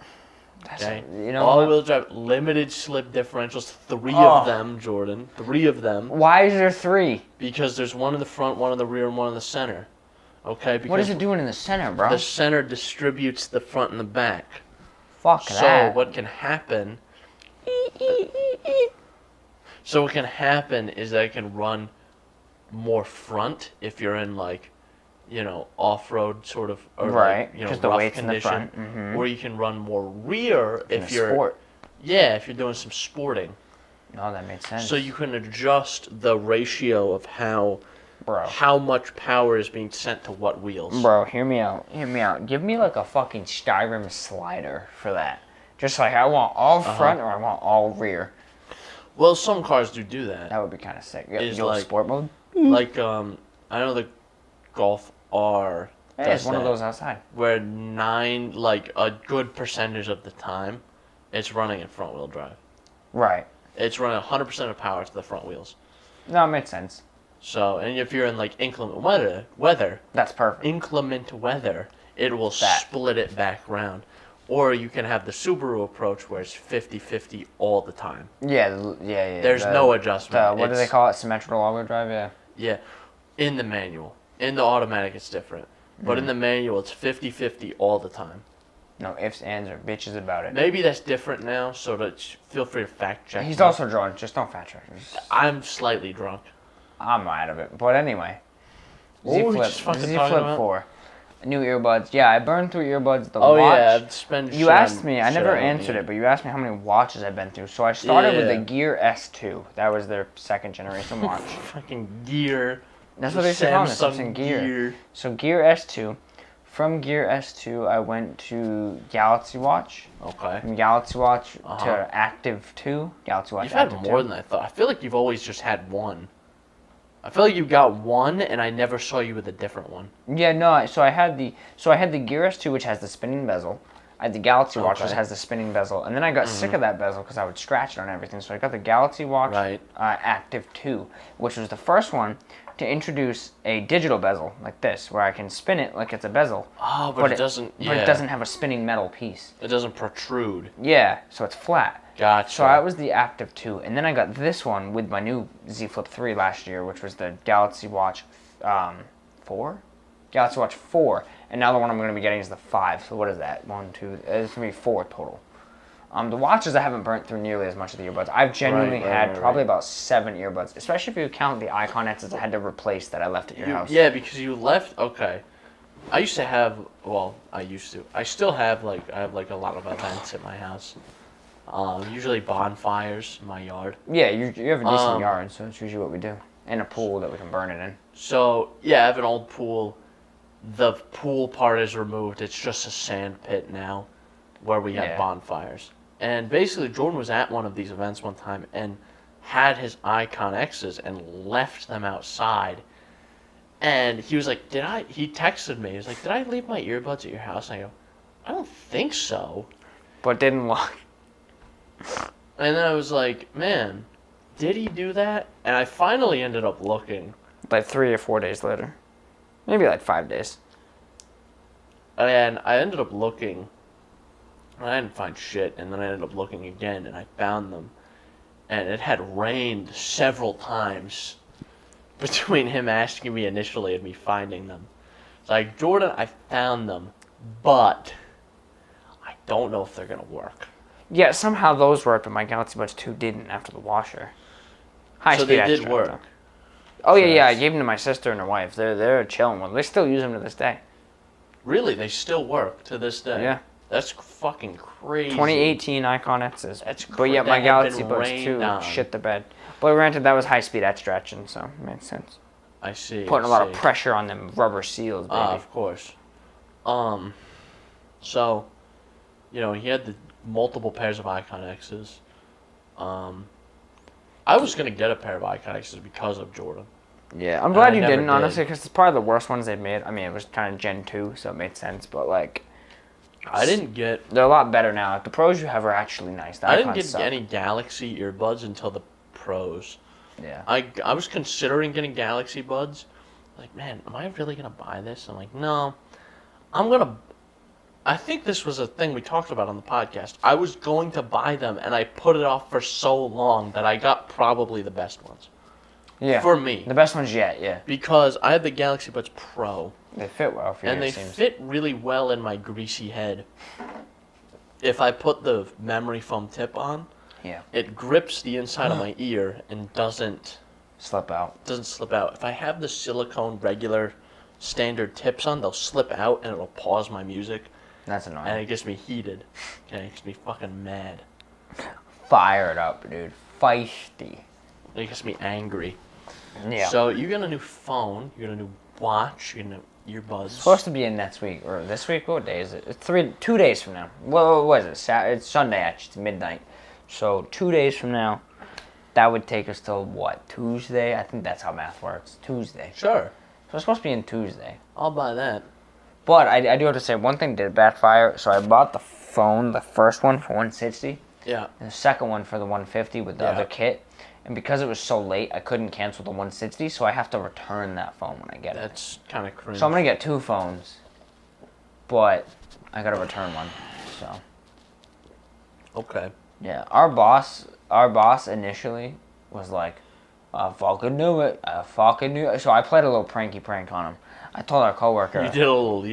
That's Okay? you know what? All-wheel drive, limited slip differentials, 3 Oh. of them, Jordan. 3 of them. Why is there 3? Because there's one in the front, one in the rear, and one in the center. Okay? Because What is it doing in the center, bro? the center distributes the front and the back. Fuck So that. what can happen... So what can happen is that it can run more front if you're in, like, you know, off-road sort of, or Right, like, you know, 'cause the rough weight's in the condition. front, mhm. Or you can run more rear In if a you're... sport. Yeah, if you're doing some sporting. No, that makes sense. So you can adjust the ratio of Bro. how much power is being sent to what wheels. Bro, hear me out. Hear me out. Give me like a fucking styrofoam slider for that. Just like I want all front or I want all rear. Well, some cars do that. That would be kind of sick. Is Yo, like- sport mode? Like, I know the Golf R Yeah, does it's one of that, those outside. where a good percentage of the time, it's running in front-wheel drive. Right. It's running 100% of power to the front wheels. No, it makes sense. So, and if you're in like inclement weather, That's perfect. it will That. split it back round. Or you can have the Subaru approach where it's 50-50 all the time. Yeah. There's no adjustment. What do they call it? Symmetrical all-wheel drive? Yeah. Yeah, in the manual. In the automatic, it's different. But in the manual, it's 50-50 all the time. No ifs, ands, or bitches about it. Maybe that's different now, so feel free to fact check. He's me. also drunk. Just don't fat check. I'm slightly drunk. I'm out of it. But anyway. What were we just fucking Z talking Flip about? 4. New earbuds. Yeah, I burned through earbuds. The Oh watch. yeah, I've spent. You asked me. I never answered it, but you asked me how many watches I've been through. So I started with the Yeah. Gear S2. That was their second generation watch. Fucking Gear. That's what they say on it. It's in Samsung Gear. So Gear S2. From Gear S2, I went to Galaxy Watch. Okay. From Galaxy Watch Uh-huh. to Active 2. Galaxy Watch You've had Active more 2. than I thought. I feel like you've always just had one. I feel like you got one, and I never saw you with a different one. Yeah, no. So I had the Gear S2, which has the spinning bezel. I had the Galaxy Watch, which Okay. has the spinning bezel, and then I got sick of that bezel because I would scratch it on everything. So I got the Galaxy Watch Right. Active 2, which was the first one to introduce a digital bezel like this, where I can spin it like it's a bezel. Oh, but it doesn't. But it doesn't have a spinning metal piece. It doesn't protrude. Yeah, so it's flat. Gotcha. So that was the Active 2, and then I got this one with my new Z Flip 3 last year, which was the Galaxy Watch 4? Galaxy Watch 4, and now the one I'm going to be getting is the 5. So what is that? 1, 2, it's going to be 4 total. The watches I haven't burnt through nearly as much of the earbuds. I've genuinely had probably about 7 earbuds, especially if you count the Iconets I had to replace that I left at your house. Yeah, because you left. Okay. I used to have. Well, I used to. I still have I have a lot of events at my house. Usually bonfires in my yard. Yeah, you have a decent yard, so that's usually what we do. And a pool that we can burn it in. So yeah, I have an old pool. The pool part is removed. It's just a sand pit now, where we have bonfires. And basically, Jordan was at one of these events one time and had his Icon X's and left them outside. And he was like, he texted me. He was like, did I leave my earbuds at your house? And I go, I don't think so. But didn't look. And then I was like, man, did he do that? And I finally ended up looking. Like 3 or 4 days later. Maybe like 5 days. And I ended up looking. And I didn't find shit. And then I ended up looking again, and I found them. And it had rained several times between him asking me initially and me finding them. So like, Jordan, I found them, but I don't know if they're going to work. Yeah, somehow those worked, but my Galaxy Buds 2 didn't after the washer. So they did work. Though. Oh, yeah, I gave them to my sister and her wife. They're chilling with them. They still use them to this day. Really? They still work to this day? Yeah. That's fucking crazy. 2018 Icon X's. That's crazy. But yeah, my Galaxy Buds 2 shit the bed. But granted, that was high-speed etch stretching, so it makes sense. I see. Putting a lot of pressure on them rubber seals, baby. Of course. So, he had the multiple pairs of Icon X's. I was going to get a pair of Icon X's because of Jordan. Yeah, I'm glad you never didn't, did. honestly, because it's probably the worst ones they've made. I mean, it was kind of Gen 2, so it made sense, but, like... I didn't get... They're a lot better now. The Pros you have are actually nice. The I didn't Icons get suck. any Galaxy earbuds until the Pros. Yeah. I was considering getting Galaxy Buds. Like, man, am I really going to buy this? I'm like, no. I think this was a thing we talked about on the podcast. I was going to buy them, and I put it off for so long that I got probably the best ones. Yeah. For me. The best ones yet, yeah. Because I had the Galaxy Buds Pro. They fit well for you, And they fit really well in my greasy head. If I put the memory foam tip on, yeah, it grips the inside of my ear and doesn't slip out. Slip out. If I have the silicone regular standard tips on, they'll slip out and it'll pause my music. That's annoying. And it gets me heated. Okay, it gets me fucking mad. Fired up, dude. Feisty. It gets me angry. Yeah. So you got a new phone, you got a new watch, you got new earbuds. It's supposed to be in next week or this week. What day is it? It's 2 days from now. Well, what is it? It's Sunday actually. It's midnight. So 2 days from now, that would take us till what? Tuesday? I think that's how math works. Tuesday. Sure. So it's supposed to be in Tuesday. I'll buy that. But I do have to say one thing did backfire. So I bought the phone, the first one for $160. Yeah. And the second one for the $150 with the other kit. And because it was so late, I couldn't cancel the $160, so I have to return that phone when I get it. That's kind of cringe. So I'm gonna get 2 phones, but I gotta return one. So. Okay. Yeah, our boss initially was like, "I fucking knew it. I fucking knew it." So I played a little prank on him. I told our coworker. You did a little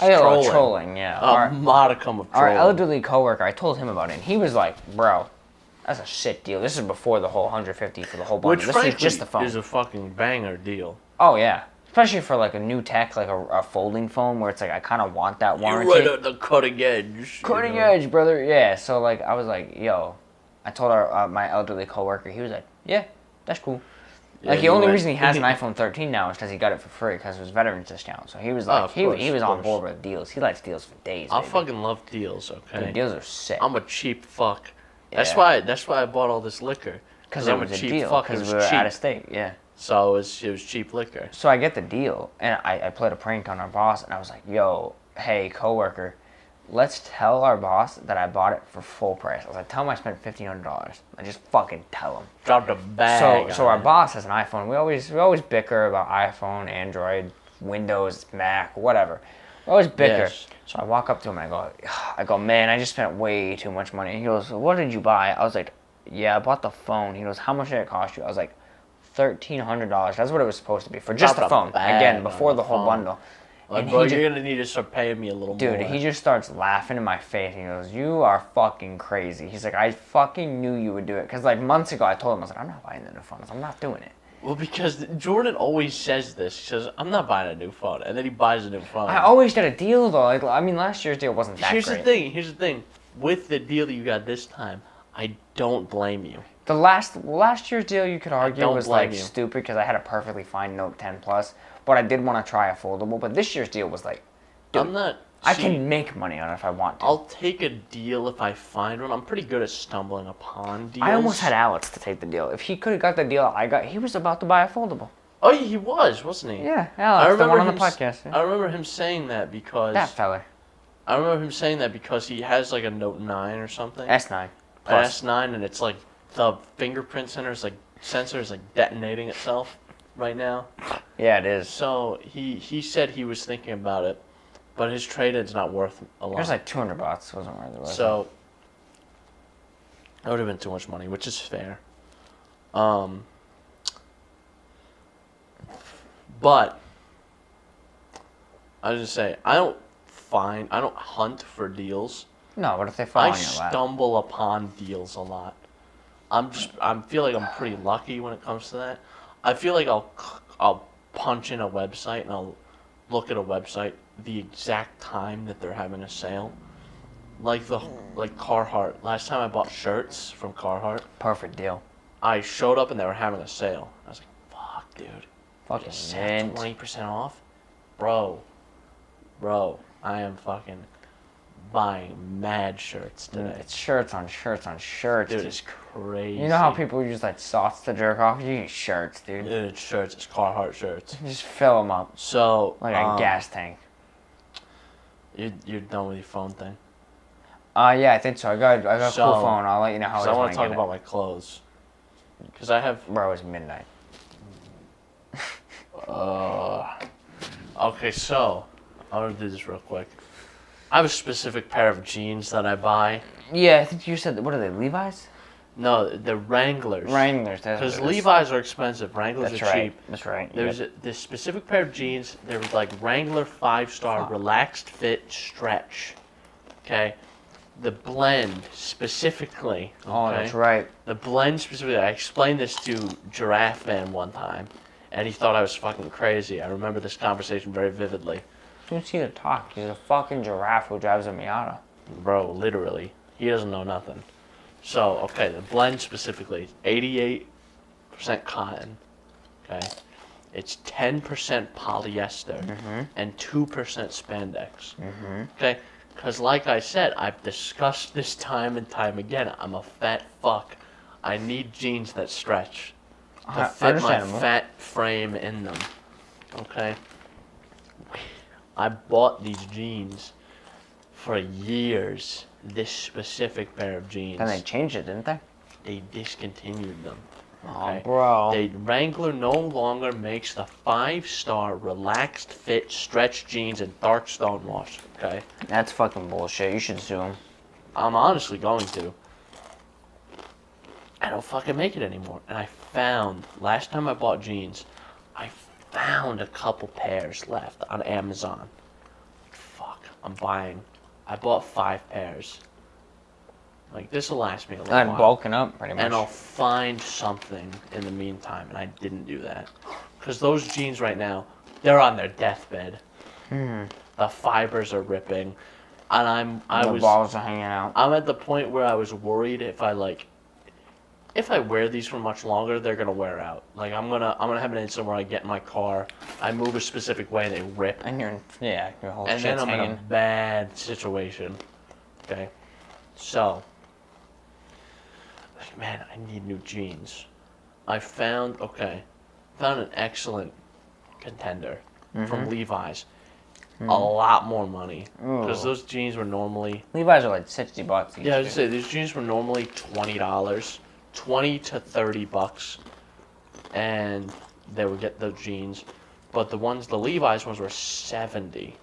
I did a little trolling, yeah. A modicum of Our trolling. elderly coworker, I told him about it, and he was like, "Bro, that's a shit deal. This is before the whole $150 for the whole bundle. Which, this frankly, is just the phone." is a fucking banger deal. Oh yeah, especially for like a new tech, like a folding phone, where it's like I kind of want that warranty. You're right at the cutting edge. Cutting edge, brother. Yeah. So like I was like, yo, I told my elderly coworker. He was like, yeah, that's cool. Yeah, like the only reason he has an iPhone 13 now is because he got it for free because it was veterans discount. So he was like, he was on board with deals. He likes deals for days. I baby. fucking love deals. Okay. Dude, deals are sick. I'm a cheap fuck. Yeah. That's why I bought all this liquor. Because it I'm was a a cheap deal. fuck. Because It we was were cheap. out of state. Yeah. So it was cheap liquor. So I get the deal, and I played a prank on our boss, and I was like, yo, hey, coworker, let's tell our boss that I bought it for full price. I was like, tell him I spent $1,500. I just fucking tell him. Dropped a bag. So our boss has an iPhone. We always bicker about iPhone, Android, Windows, Mac, whatever. We always bicker. Yes. So I walk up to him and I go, man, I just spent way too much money. He goes, what did you buy? I was like, yeah, I bought the phone. He goes, how much did it cost you? I was like, $1,300. That's what it was supposed to be for just the phone. Again, before the whole bundle. Like, And bro, he you're gonna need to start paying me a little more. Dude, he just starts laughing in my face. He goes, you are fucking crazy. He's like, I fucking knew you would do it. Because, like, months ago, I told him, I was like, I'm not buying the new phone. I'm not doing it. Well, because Jordan always says this. He says, I'm not buying a new phone. And then he buys a new phone. I always get a deal, though. Like, I mean, last year's deal wasn't that Here's great. Here's the thing. With the deal that you got this time, I don't blame you. The last year's deal, you could argue, don't was, blame like, you. stupid because I had a perfectly fine Note 10 Plus. But I did want to try a foldable. But this year's deal was like, dude, I'm not... I can make money on it if I want to. I'll take a deal if I find one. I'm pretty good at stumbling upon deals. I almost had Alex to take the deal. If he could have got the deal I got, he was about to buy a foldable. Oh, he was, wasn't he? Yeah, Alex, the one on the him podcast. Yeah. I remember him saying that because... That fella. I remember him saying that because he has like a Note 9 or something. S9. An Plus. S9, and it's like the fingerprint sensor is like detonating itself right now. Yeah, it is. So he said he was thinking about it, but his trade-in's not worth a lot. It was like $200. Wasn't worth it. So that would have been too much money, which is fair. But I was just say I don't hunt for deals. No, what if they fall I on your lap? stumble upon deals a lot. I feel like I'm pretty lucky when it comes to that. I feel like I'll punch in a website and I'll look at a website the exact time that they're having a sale. Like Carhartt. Last time I bought shirts from Carhartt, Perfect deal. I showed up and they were having a sale. I was like, "Fuck, dude, Fucking just mint. 20% off, bro. I am fucking buying mad shirts today. It's shirts on shirts on shirts. Dude, it's crazy. You know how people use like sauce to jerk off? You use shirts, dude. Dude, it's shirts. It's Carhartt shirts. Just fill them up So like a gas tank. You're done with your phone thing. Yeah, I think so. I got a So- cool phone. I'll let you know how it is I when want to talk get about my clothes. Because I have. it. Bro, it's midnight. Okay, so I want to do this real quick. I have a specific pair of jeans that I buy. Yeah, I think you said, what are they, Levi's? No, they're Wranglers. Wranglers. Because Levi's are expensive. Wranglers That's are right. cheap. That's right. There's this specific pair of jeans. They're like Wrangler 5-star relaxed fit stretch. Okay? The blend specifically. Okay? Oh, that's right. The blend specifically. I explained this to Giraffe Man one time, and he thought I was fucking crazy. I remember this conversation very vividly. Don't see the talk. He's a fucking giraffe who drives a Miata. Bro, literally. He doesn't know nothing. So, okay, the blend specifically is 88% cotton. Okay? It's 10% polyester and 2% spandex. Okay? Because, like I said, I've discussed this time and time again. I'm a fat fuck. I need jeans that stretch to fit my Understandable. fat frame in them. Okay? I bought these jeans for years. This specific pair of jeans. And they changed it, didn't they? They discontinued them. Oh, bro. Wrangler no longer makes the 5-star relaxed fit stretch jeans in dark stone wash. Okay, That's fucking bullshit. You should sue them. I'm honestly going to. I don't fucking make it anymore. And I found last time I bought jeans, I found a couple pairs left on Amazon. Fuck, I'm buying. I bought 5 pairs. Like, this will last me a little And while. bulking up, pretty much. And I'll find something in the meantime, and I didn't do that. Because those jeans right now, they're on their deathbed. The fibers are ripping. And The balls are hanging out. I'm at the point where I was worried if I wear these for much longer, they're gonna wear out. Like I'm gonna have an incident where I get in my car, I move a specific way, they rip, And your whole and shit's then I'm hanging. in a bad situation. Okay, so like, man, I need new jeans. I found an excellent contender from Levi's. A lot more money because Ooh. those jeans were normally. Levi's are like $60 each. Yeah, I was gonna say these jeans were normally $20, $20 to $30, and they would get those jeans. But the Levi's ones were $70.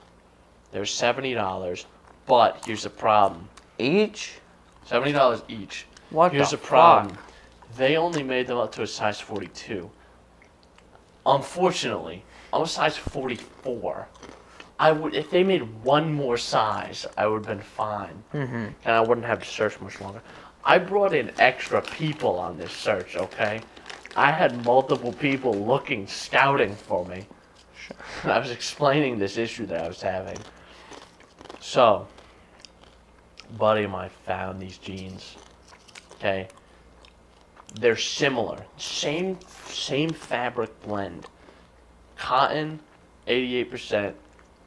They were $70, but here's the problem: Each? $70 each. What Here's the the problem: fuck? they only made them up to a size 42. Unfortunately, I'm a size 44. If they made one more size, I would have been fine, and I wouldn't have to search much longer. I brought in extra people on this search. Okay, I had multiple people scouting for me. And I was explaining this issue that I was having. So, a buddy of mine found these jeans. Okay, they're similar, same fabric blend, cotton, 88%.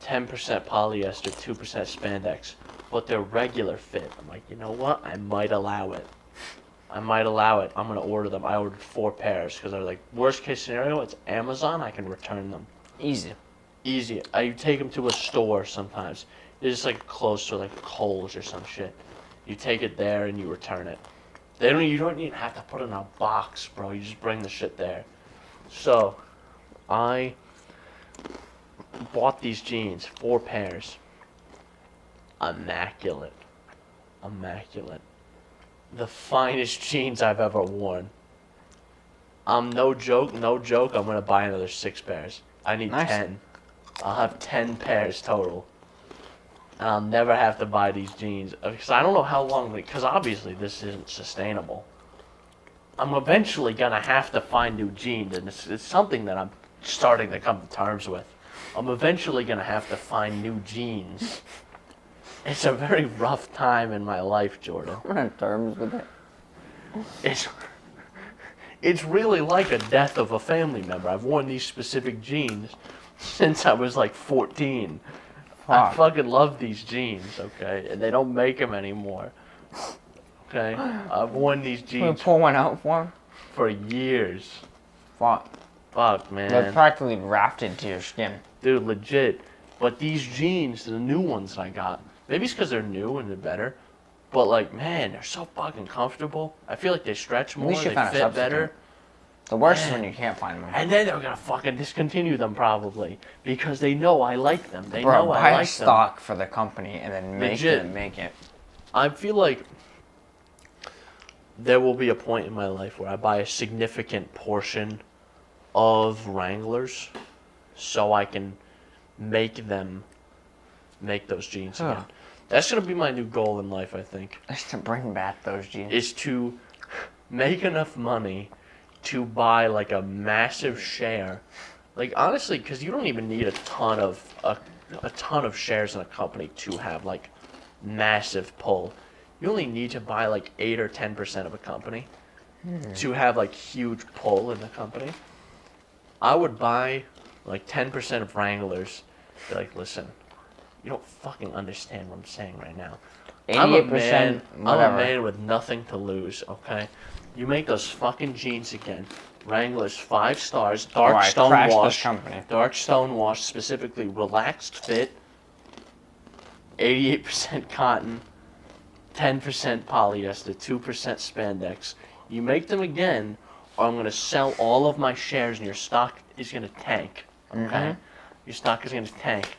10% polyester, 2% spandex, but they're regular fit. I'm like, you know what? I might allow it. I might allow it. I'm going to order them. I ordered 4 pairs because I was like, worst case scenario, it's Amazon. I can return them. Easy. Easy. I take them to a store sometimes. It's just like close to like Kohl's or some shit. You take it there and you return it. You don't even have to put it in a box, bro. You just bring the shit there. So, I bought these jeans, 4 pairs. Immaculate. The finest jeans I've ever worn. No joke, I'm gonna buy another 6 pairs. I need Nice. 10. I'll have 10 pairs total. And I'll never have to buy these jeans. Because I don't know how long, because obviously this isn't sustainable. I'm eventually gonna have to find new jeans, and it's something that I'm starting to come to terms with. I'm eventually gonna have to find new jeans. It's a very rough time in my life, Jordan. I'm on terms with it. It's really like a death of a family member. I've worn these specific jeans since I was like 14. I fucking love these jeans, okay? And they don't make them anymore. Okay? I've worn these Can we jeans pull one out for him? for years. Fuck, man. They're practically rafted to your skin. Dude, legit. But these jeans, the new ones I got, maybe it's because they're new and they're better, but like, man, they're so fucking comfortable. I feel like they stretch more, least you they found a fit substitute. better. The worst is when you can't find them. And then they're gonna fucking discontinue them probably because they know I like them. They Bro, know I buy like a stock for the company and then make Legit. it. I feel like there will be a point in my life where I buy a significant portion of Wranglers so I can make those jeans again. That's gonna be my new goal in life, I think. Just to bring back those jeans. Is to make enough money to buy like a massive share. Like honestly, because you don't even need a ton of shares in a company to have like massive pull. You only need to buy like 8 or 10% of a company to have like huge pull in the company. I would buy like 10% of Wranglers. Be like, listen, you don't fucking understand what I'm saying right now. 88%, I'm whatever. a man with nothing to lose, okay? You make those fucking jeans again. Wranglers 5 stars, dark stone crash wash. this company. Dark stone wash, specifically relaxed fit, 88% cotton, 10% polyester, 2% spandex. You make them again, or I'm gonna sell all of my shares and your stock is gonna tank. Okay? Your stock is gonna tank.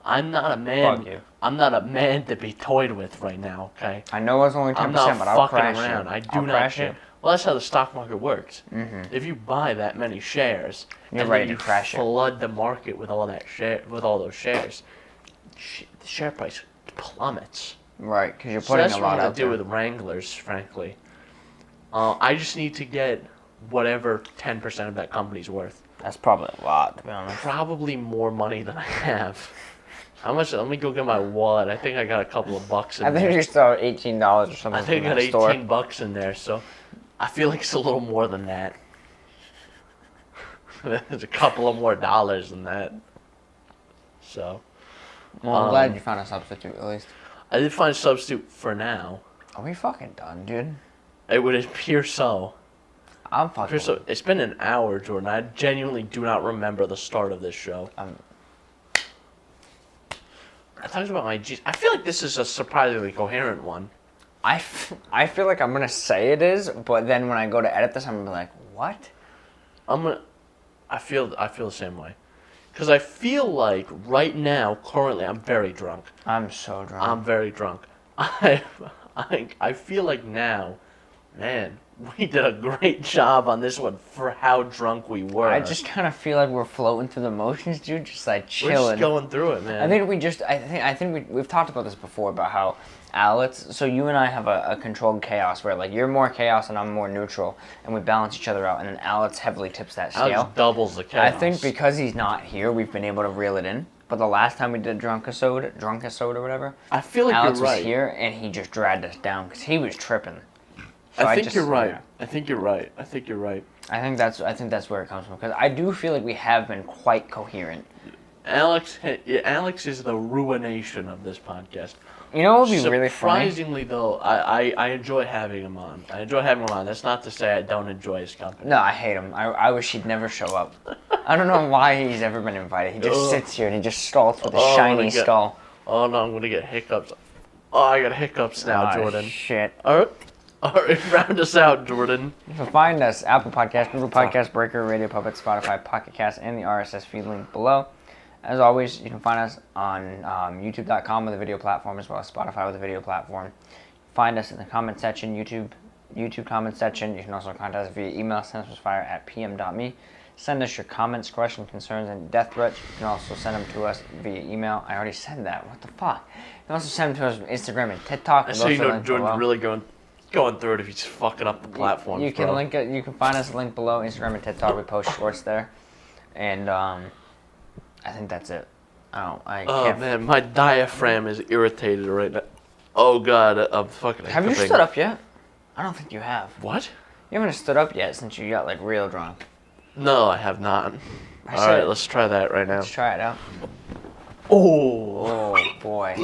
I'm not a man. Fuck you. I'm not a man to be toyed with right now, okay? I know it's only 10%, I'm not but I'll fucking crash around. you. I do I'll not crash care. you. Well, that's how the stock market works. If you buy that many shares, You're and ready then to you crash it. flood the market with all those shares, the share price plummets. Right, because you're So putting that's a what lot I'm gonna out do there. with Wranglers, frankly. I just need to get whatever 10% of that company's worth. That's probably a lot, to be honest. Probably more money than I have. How much? Let me go get my wallet. I think I got a couple of bucks in I think there. you still $18 or something I think I from got that store. 18 bucks in there, so I feel like it's a little more than that. There's a couple of more dollars than that. So, Well, I'm glad you found a substitute, at least. I did find a substitute for now. Are we fucking done, dude? It would appear so. I'm fucking... So it's been an hour, Jordan. I genuinely do not remember the start of this show. I talked about my G's. I feel like this is a surprisingly coherent one. I feel like I'm gonna say it is, but then when I go to edit this, I'm gonna be like, what? I feel the same way. Because I feel like right now, currently, I'm very drunk. I'm so drunk. I'm very drunk. I feel like now, man, we did a great job on this one for how drunk we were. I just kind of feel like we're floating through the motions, dude, just like We're chilling. just going through it, man. I think we've talked about this before about how Alex, so you and I have a controlled chaos where like you're more chaos and I'm more neutral, and we balance each other out, and then Alex heavily tips that scale. Alex doubles the chaos. I think because he's not here, we've been able to reel it in. But the last time we did drunk episode or whatever, I feel like Alex you're right. was here and he just dragged us down because he was tripping. So I think you're right. yeah. I think you're right. I think you're right. I think that's where it comes from because I do feel like we have been quite coherent. Alex is the ruination of this podcast. You know what would be really funny? Surprisingly, though, I enjoy having him on. That's not to say I don't enjoy his company. No, I hate him. I wish he'd never show up. I don't know why he's ever been invited. He just sits here and he just stalls with a shiny skull. Oh no, I'm gonna get hiccups. Oh, I got hiccups now, Jordan. Shit. All right, round us out, Jordan. You can find us Apple Podcast, Google Podcast, Breaker, Radio Puppet, Spotify, Pocket Cast, and the RSS Feed link below. As always, you can find us on YouTube.com with a video platform, as well as Spotify with a video platform. Find us in the comment section, YouTube comment section. You can also contact us via email, synapsemisfire@pm.me. Send us your comments, questions, concerns, and death threats. You can also send them to us via email. I already said that. What the fuck? You can also send them to us on Instagram and TikTok. So you know Jordan's really going through it if he's fucking up the platform. You can link it. You can find us link below Instagram and TikTok. We post shorts there, and I think that's it. Oh man, my diaphragm is irritated right now. Oh god, I'm fucking. Have you stood up yet? I don't think you have. What? You haven't stood up yet since you got like real drunk. No, I have not. All right, let's try that right now. Let's try it out. Oh boy.